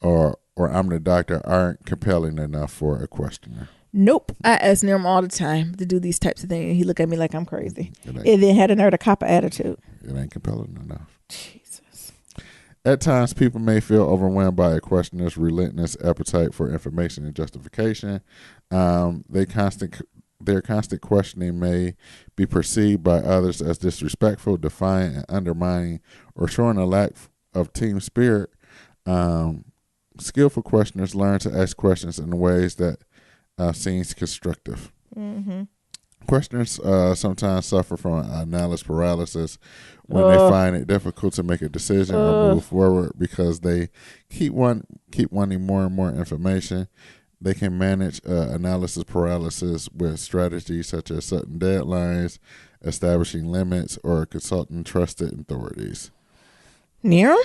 or I'm the doctor aren't compelling enough for a questioner. Nope. I ask him all the time to do these types of things, and he look at me like I'm crazy. And then had a nerve to cop an attitude. It ain't compelling enough. Jesus. At times, people may feel overwhelmed by a questioner's relentless appetite for information and justification. Their constant questioning may be perceived by others as disrespectful, defiant, and undermining, or showing a lack of team spirit. Skillful questioners learn to ask questions in ways that seems constructive. Mm-hmm. Questioners sometimes suffer from analysis paralysis when they find it difficult to make a decision or move forward because they keep wanting more and more information. They can manage analysis paralysis with strategies such as setting deadlines, establishing limits, or consulting trusted authorities. Nero,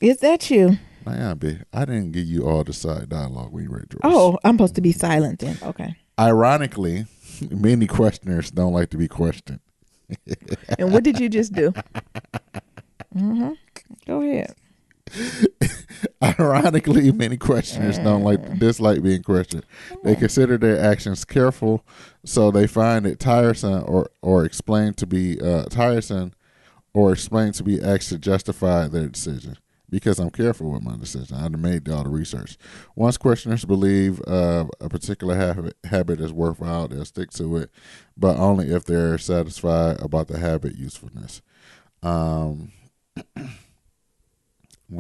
is that you? I didn't give you all the side dialogue when you read yours. Oh, I'm supposed to be silent then. Okay. Ironically, many questioners don't like to be questioned. And what did you just do? Mm-hmm. Go ahead. Ironically, many questioners dislike being questioned. They consider their actions careful, so they find it tiresome or explain to be asked to justify their decision. Because I'm careful with my decision, I've made all the research. Once questioners believe a particular habit is worthwhile, they'll stick to it, but only if they're satisfied about the habit usefulness. What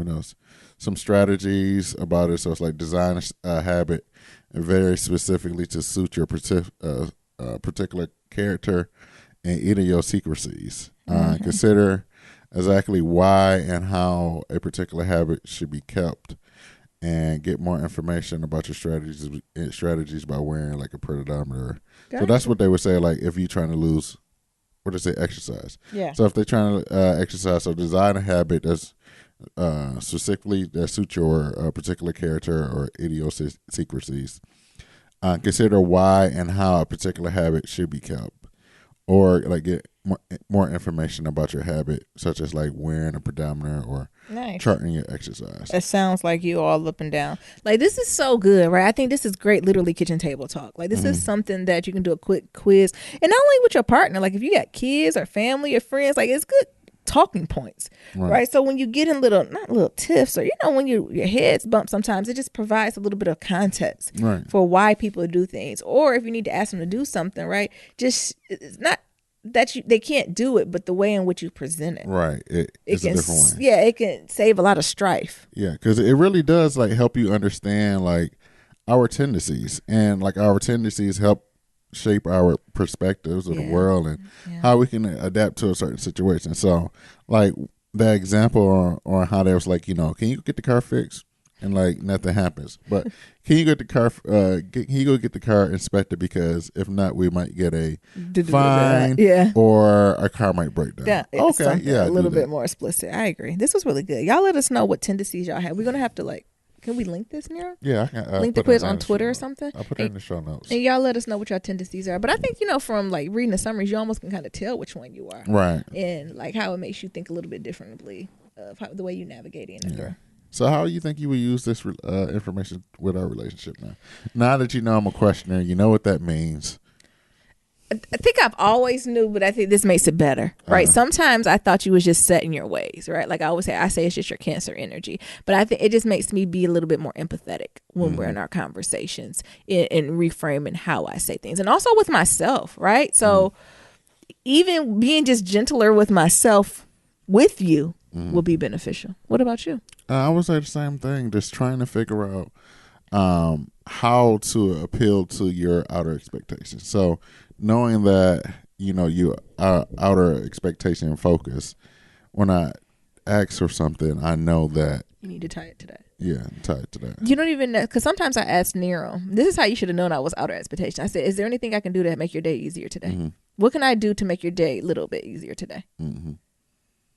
else? Some strategies about it. So it's like design a habit very specifically to suit your particular character and idiosyncrasies. Consider exactly why and how a particular habit should be kept, and get more information about your strategies by wearing like a pedometer. Gotcha. So that's what they would say, like if you're trying to lose, what do they say, exercise. Yeah. So if they're trying to exercise, so design a habit that's specifically that suits your particular character or idiosyncrasies. Consider why and how a particular habit should be kept, or like get more information about your habit, such as like wearing a pedometer or charting your exercise. It sounds like you all up and down. Like, this is so good, right? I think this is great, literally kitchen table talk. Like, this is something that you can do a quick quiz, and not only with your partner, like if you got kids or family or friends, like it's good talking points, right? So when you get in not little tiffs, or when your heads bump sometimes, it just provides a little bit of context for why people do things. Or if you need to ask them to do something, right? Just, it's not that they can't do it, but the way in which you present it, right? It's a different way. Yeah, it can save a lot of strife. Yeah, because it really does like help you understand like our tendencies, and like our tendencies help shape our perspectives of the world and how we can adapt to a certain situation. So like the example on how they was like, can you get the car fixed? And like nothing happens, but can you get the car? Can you go get the car inspected? Because if not, we might get a fine, or our car might break down. Okay, a little bit more explicit. I agree. This was really good. Y'all let us know what tendencies y'all have. We're gonna have to can we link this, Nero? Yeah, I can link the quiz on Twitter or something. I'll put it in the show notes. And y'all let us know what your tendencies are. But I think from like reading the summaries, you almost can kind of tell which one you are, right? And like how it makes you think a little bit differently of the way you navigate in. So how do you think you would use this information with our relationship now? Now that you know I'm a questioner, you know what that means. I think I've always knew, but I think this makes it better, right? Sometimes I thought you was just set in your ways, right? Like I say it's just your Cancer energy, but I think it just makes me be a little bit more empathetic when we're in our conversations and reframing how I say things, and also with myself, right? So even being just gentler with myself with you will be beneficial. What about you? I would say the same thing. Just trying to figure out how to appeal to your outer expectations. So knowing that, you outer expectation and focus, when I ask for something, I know that You need to tie it to that. Yeah, tie it to that. You don't even know, because sometimes I ask Nero, this is how you should have known I was outer expectation. I said, is there anything I can do to make your day easier today? What can I do to make your day a little bit easier today? And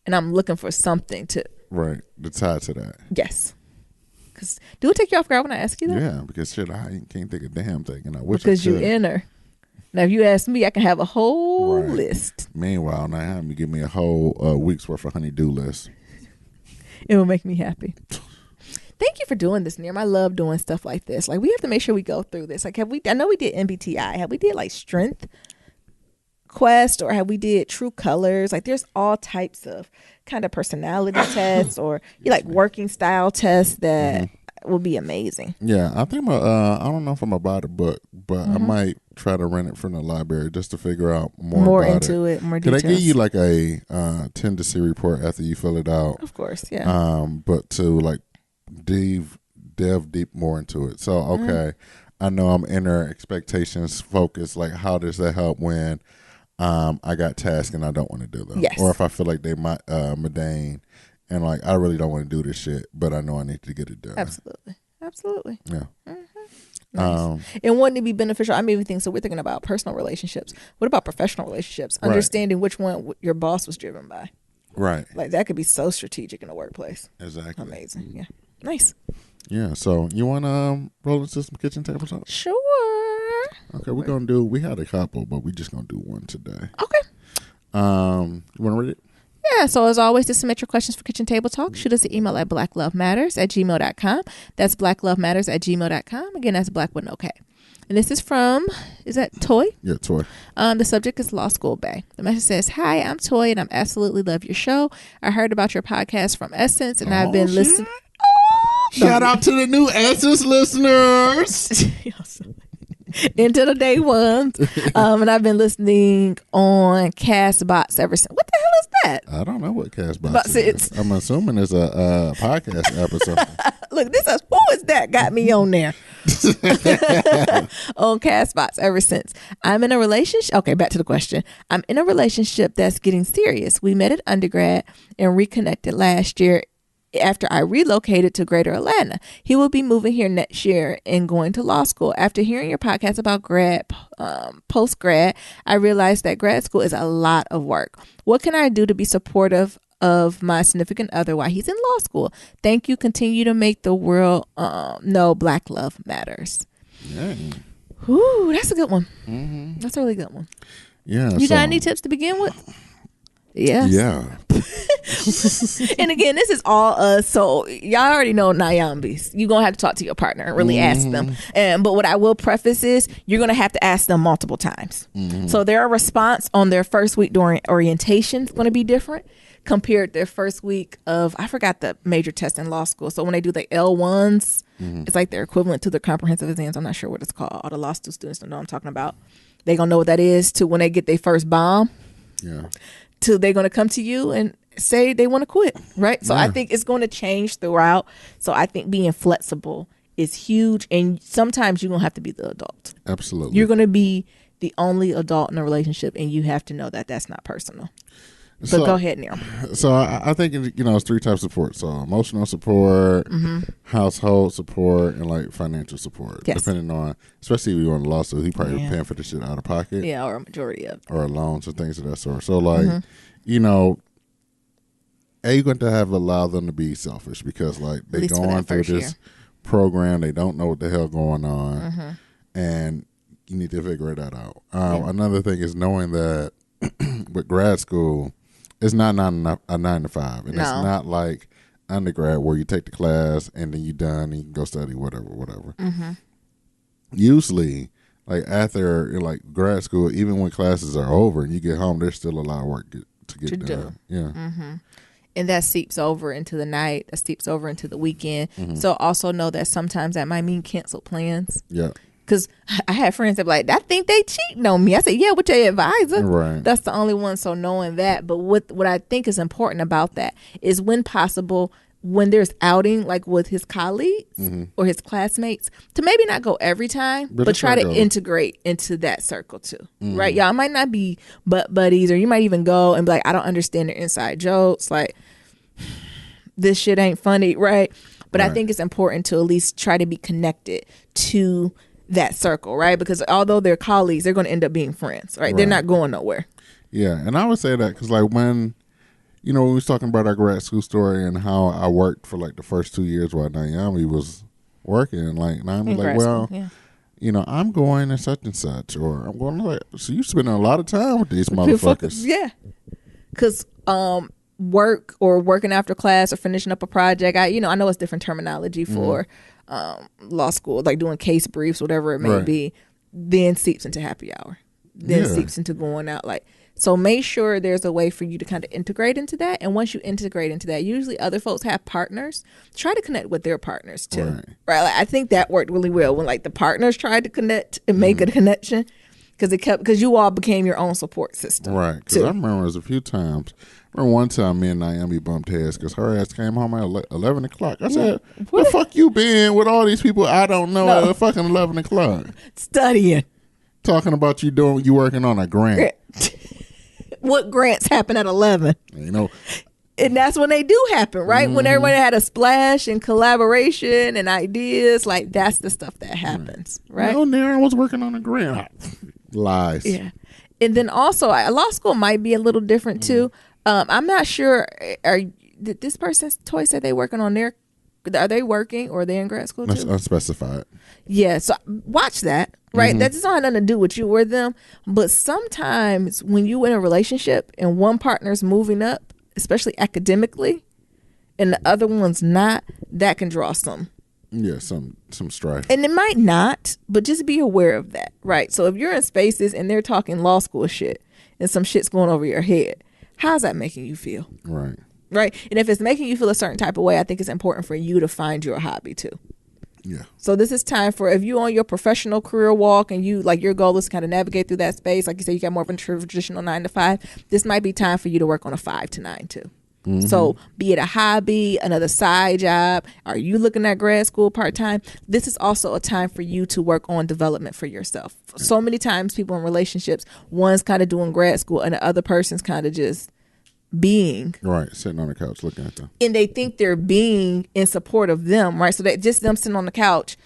I'm looking for something to. Right, to tie to that. Yes. Because do it take you off guard when I ask you that? Yeah, because shit, I can't think of a damn thing. And I wish because I could. you inner. Now, if you ask me, I can have a whole list. Meanwhile, now having you give me a whole week's worth of honey-do list. It will make me happy. Thank you for doing this, Nirm. I love doing stuff like this. Like, we have to make sure we go through this. Like, I know we did MBTI. Have we did like Strength Quest, or have we did True Colors? Like, there's all types of kind of personality tests, or like working style tests that will be amazing. Yeah, I think I don't know if I'm about the book, but I might try to rent it from the library just to figure out more about into it, more Could details. I give you like a tendency report after you fill it out? Of course, yeah. But to like delve deep more into it. So okay, I know I'm inner expectations focused. Like, how does that help when I got tasks and I don't want to do them? Yes. Or if I feel like they might mundane and like I really don't want to do this shit, but I know I need to get it done. Absolutely. Yeah. Nice. And wouldn't it be beneficial? I mean, everything. So we're thinking about personal relationships. What about professional relationships? Right. Understanding which one your boss was driven by. Right. Like, that could be so strategic in the workplace. Exactly. Amazing. Yeah. Nice. Yeah. So you want to roll into some kitchen table talk? Sure. Okay. We had a couple, but we just going to do one today. Okay. You want to read it? Yeah, so as always, to submit your questions for Kitchen Table Talk, shoot us an email at blacklovematters@gmail.com. That's blacklovematters@gmail.com. Again, that's black with no K. And this is from, is that Toy? Yeah, Toy. The subject is Law School Bay. The message says, "Hi, I'm Toy, and I absolutely love your show. I heard about your podcast from Essence, and I've been listening." Shout out to the new Essence listeners. Into the day ones. And I've been listening on Castbox ever since. What the hell is that? I don't know what Castbox is. I'm assuming it's a podcast episode. Look, this is, who is that got me on there? On Castbox ever since. I'm in a relationship. Okay, back to the question. I'm in a relationship that's getting serious. We met at undergrad and reconnected last year after I relocated to Greater Atlanta. He will be moving here next year and going to law school. After hearing your podcast about post-grad, I realized that grad school is a lot of work. What can I do to be supportive of my significant other while he's in law school? Thank you. Continue to make the world know Black love matters. Yeah. Ooh, that's a good one. That's a really good one. Yeah. You got any tips to begin with? Yes. Yeah. And again, this is all us, so y'all already know Nyambis. You're gonna have to talk to your partner and really ask them. But what I will preface is you're gonna have to ask them multiple times. So their response on their first week during orientation is gonna be different compared to their first week of, I forgot the major test in law school. So when they do the L1s, it's like their equivalent to the comprehensive exams. I'm not sure what it's called. All the law school students don't know what I'm talking about. They gonna know what that is to when they get their first bomb. Yeah. Till they're going to come to you and say they want to quit, right? So I think it's going to change throughout. So I think being flexible is huge. And sometimes you're going to have to be the adult. Absolutely. You're going to be the only adult in a relationship, and you have to know that that's not personal. So go ahead, Neil. So I think, it's three types of support. So emotional support, household support, and like financial support. Yes. Depending on, especially if you're on a lawsuit, he probably paying for the shit out of pocket. Yeah, or a majority of it. Or loans or things of that sort. So like, you're going to have to allow them to be selfish because like they going through this program, they don't know what the hell going on, and you need to figure that out. Another thing is knowing that with grad school, it's not a 9 to 5, and it's not like undergrad where you take the class and then you done and you can go study whatever. Usually, like after like grad school, even when classes are over and you get home, there's still a lot of work to get done. Yeah. And that seeps over into the night. That seeps over into the weekend. So also know that sometimes that might mean canceled plans. Yeah. Because I had friends that were like, I think they cheating on me. I said, yeah, with your advisor. Right. That's the only one. So knowing that. But what I think is important about that is when possible, when there's outing, like with his colleagues or his classmates, to maybe not go every time, but try to integrate into that circle too. Right? Y'all might not be buddies, or you might even go and be like, I don't understand their inside jokes. Like, this shit ain't funny, right? But I think it's important to at least try to be connected to that circle, right? Because although they're colleagues, they're going to end up being friends, right? They're not going nowhere. Yeah, and I would say that because like when we was talking about our grad school story and how I worked for like the first 2 years while Naomi was working, like Naomi was like, well, I'm going and such, or I'm going like, so you spending a lot of time with these motherfuckers. Yeah, because work or working after class or finishing up a project, I know it's different terminology for law school, like doing case briefs, whatever it may be, then seeps into happy hour, then seeps into going out. Like, so make sure there's a way for you to kind of integrate into that. And once you integrate into that, usually other folks have partners. Try to connect with their partners too, right? Like, I think that worked really well when like the partners tried to connect and make a connection, because you all became your own support system, right? Because I remember it was a few times. I remember one time me and Naomi bumped heads because her ass came home at 11 o'clock. I said, where the fuck you been with all these people I don't know at fucking 11 o'clock? Studying. Talking about you working on a grant. What grants happen at 11? And that's when they do happen, right? When everybody had a splash and collaboration and ideas, like that's the stuff that happens, right? No, I was working on a grant. Lies. Yeah. And then also, law school might be a little different too. I'm not sure. Did this person's toy say they working on are they working or are they in grad school too? That's unspecified. Yeah, so watch that, right? That doesn't have nothing to do with you or them. But sometimes when you in a relationship and one partner's moving up, especially academically, and the other one's not, that can draw some strife. And it might not, but just be aware of that, right? So if you're in spaces and they're talking law school shit and some shit's going over your head, how's that making you feel? Right. And if it's making you feel a certain type of way, I think it's important for you to find your hobby too. Yeah. So this is time for, if you on your professional career walk and you like your goal is to kind of navigate through that space, like you said, you got more of a traditional 9 to 5. This might be time for you to work on a 5 to 9 too. So be it a hobby, another side job, are you looking at grad school part-time? This is also a time for you to work on development for yourself. So many times people in relationships, one's kind of doing grad school and the other person's kind of just being. Right, sitting on the couch looking at them. And they think they're being in support of them, right? So that just them sitting on the couch,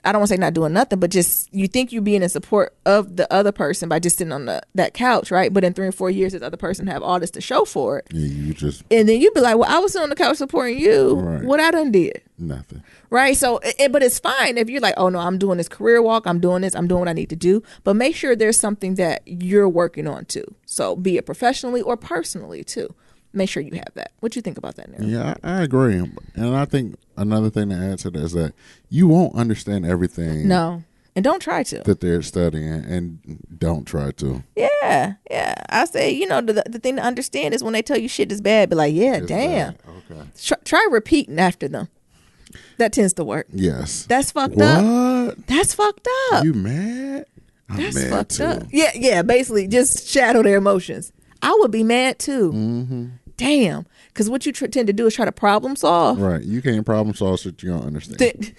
I don't want to say not doing nothing, but just you think you're being in support of the other person by just sitting on that couch, right? But in 3 or 4 years, this other person have all this to show for it. Yeah, you just... And then you'd be like, well, I was sitting on the couch supporting you. Right. What I done did? Nothing. Right? So, but it's fine if you're like, oh no, I'm doing this career walk, I'm doing this, I'm doing what I need to do. But make sure there's something that you're working on too. So be it professionally or personally too. Make sure you have that. What you think about that, Nero? Yeah, I agree. And I think another thing to add to that is that you won't understand everything. No. And don't try to. That they're studying, and don't try to. Yeah. I say, the thing to understand is when they tell you shit is bad, be like, yeah, it's damn. Bad. Okay. Try repeating after them. That tends to work. Yes. That's fucked up. That's fucked up. You mad? I'm mad fucked too. Up. Yeah. Basically, just shadow their emotions. I would be mad too. Mm-hmm. Damn. Because what you tend to do is try to problem solve. Right. You can't problem solve shit you don't understand.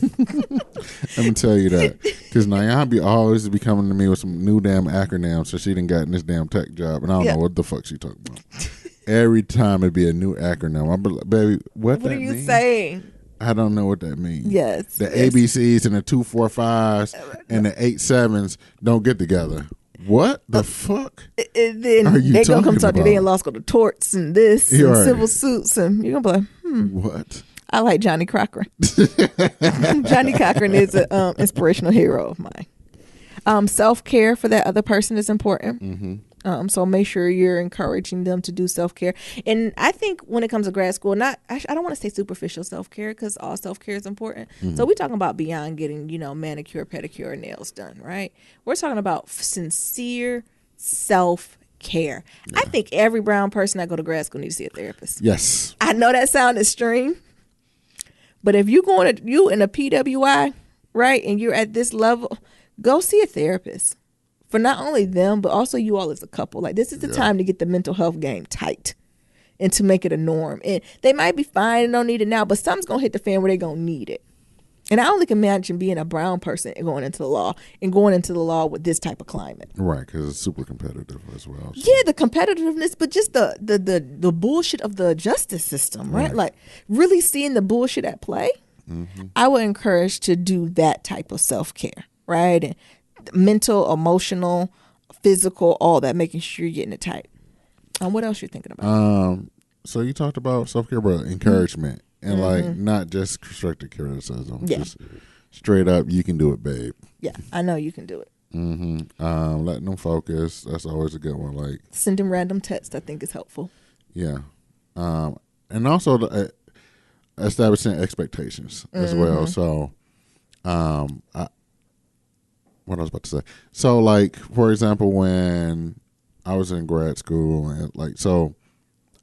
Let me tell you that. Because Nayabi always be coming to me with some new damn acronyms so she done got in this damn tech job. And I don't know what the fuck she talking about. Every time it'd be a new acronym. I'm like, baby, what are you saying? I don't know what that means. Yes. The ABCs and the 2 4 5s and the 8 7s don't get together. What the fuck? And then they gonna come talk to you. They in law school, the torts and this and right. Civil suits, and you're gonna be like, what? I like Johnny Cochran. Johnny Cochran is an inspirational hero of mine. Self-care for that other person is important. So make sure you're encouraging them to do self-care. And I think when it comes to grad school, I don't want to say superficial self-care because all self-care is important. So we're talking about beyond getting, manicure, pedicure, nails done, right? We're talking about sincere self-care. Yeah. I think every brown person that go to grad school needs to see a therapist. Yes. I know that sounds extreme, but if you in a PWI, right, and you're at this level, go see a therapist. For not only them, but also you all as a couple. Like, this is the time to get the mental health game tight and to make it a norm. And they might be fine and don't need it now, but something's going to hit the fan where they're going to need it. And I only can imagine being a brown person and going into the law with this type of climate. Right, because it's super competitive as well. So. Yeah, the competitiveness, but just the bullshit of the justice system, right? Like, really seeing the bullshit at play. Mm-hmm. I would encourage to do that type of self-care, right? And mental, emotional, physical, all that, making sure you're getting it tight. What else you're thinking about? So you talked about self-care, but encouragement and like not just constructive criticism. Yeah. Just straight up, you can do it, babe. Yeah, I know you can do it. Letting them focus. That's always a good one. Like sending random texts, I think is helpful. Yeah. And also establishing expectations as well. So, what I was about to say. So, like, for example, when I was in grad school, and so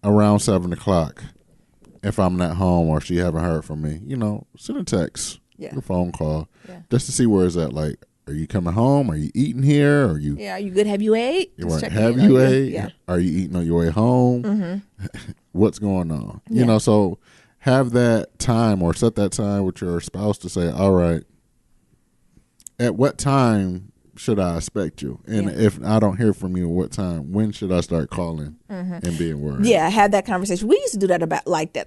around 7 o'clock, if I'm not home or she haven't heard from me, send a text, a phone call, just to see where it's at. Like, are you coming home? Are you eating here? Are you good? Have you ate? Have you ate? Yeah. Are you eating on your way home? What's going on? Yeah. So have that time or set that time with your spouse to say, all right, at what time should I expect you? And if I don't hear from you, what time? When should I start calling and being worried? Yeah, I had that conversation. We used to do that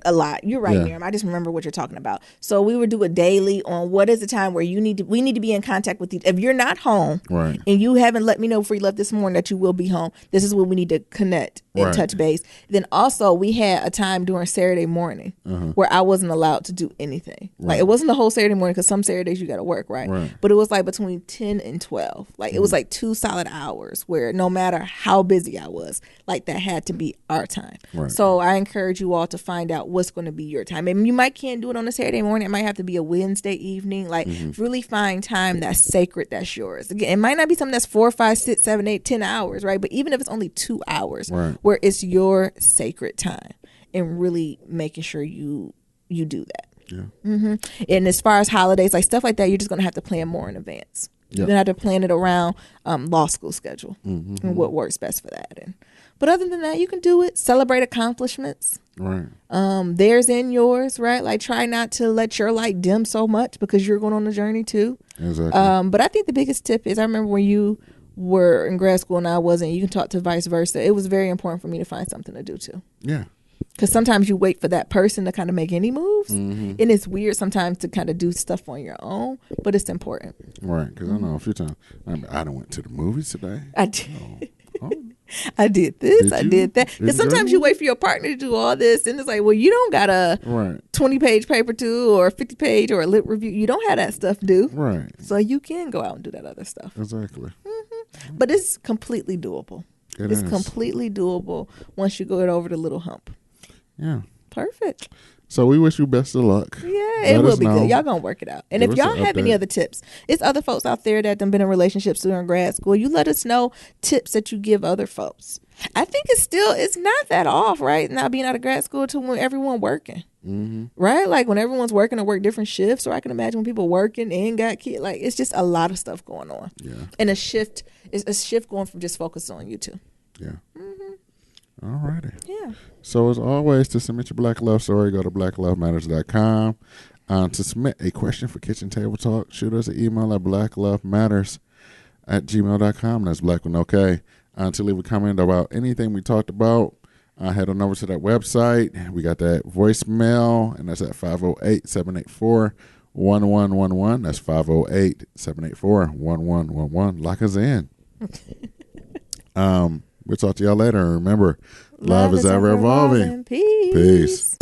a lot. You're right, Miriam. I just remember what you're talking about. So we would do a daily on what is the time where we need to be in contact with you. If you're not home and you haven't let me know before you left this morning that you will be home, this is when we need to connect and touch base. Then also we had a time during Saturday morning where I wasn't allowed to do anything. Like, it wasn't the whole Saturday morning because some Saturdays you got to work, right? But it was like between 10 and 12. Like, it was like 2 solid hours where no matter how busy I was, like, that had to be our time. So I encourage you all to find out what's going to be your time. And you can't do it on a Saturday morning. It might have to be a Wednesday evening. Like, really find time that's sacred, that's yours. Again, it might not be something that's 4, 5, 6, 7, 8, 10 hours, right? But even if it's only 2 hours where it's your sacred time, and really making sure you do that. Yeah. And as far as holidays, like stuff like that, you're just going to have to plan more in advance. You're going to have to plan it around law school schedule and what works best for that. But other than that, you can do it. Celebrate accomplishments. Right. Theirs and yours, right? Like, try not to let your light dim so much because you're going on the journey too. Exactly. But I think the biggest tip is, I remember when you were in grad school and I wasn't, you can talk to vice versa. It was very important for me to find something to do too. Yeah. Because sometimes you wait for that person to kind of make any moves. And it's weird sometimes to kind of do stuff on your own, but it's important. Right. Because I know a few times, I done went to the movies today. I did. I did this. I did that. Because sometimes you wait for your partner to do all this, and it's like, well, you don't got a 20-page paper to, or a 50-page, or a lit review. You don't have that stuff due. Right. So you can go out and do that other stuff. Exactly. But it's completely doable. It's completely doable once you go over the little hump. Yeah. Perfect. So we wish you best of luck. Yeah, it will be good. Y'all gonna work it out. And if y'all have any other tips, it's other folks out there that have been in relationships during grad school. You let us know tips that you give other folks. I think it's not that off, right? Not being out of grad school to when everyone working. Right? Like when everyone's working or work different shifts, or I can imagine when people working and got kids. Like, it's just a lot of stuff going on. Yeah. And a shift going from just focusing on you two. Yeah. All righty. Yeah. So as always, to submit your Black Love story, go to blacklovematters.com. To submit a question for Kitchen Table Talk, shoot us an email at blacklovematters@gmail.com. That's black with no K. To leave a comment about anything we talked about, head on over to that website. We got that voicemail, and that's at 508-784-1111. That's 508-784-1111. Lock us in. We'll talk to y'all later. And remember, love is ever evolving. Peace. Peace.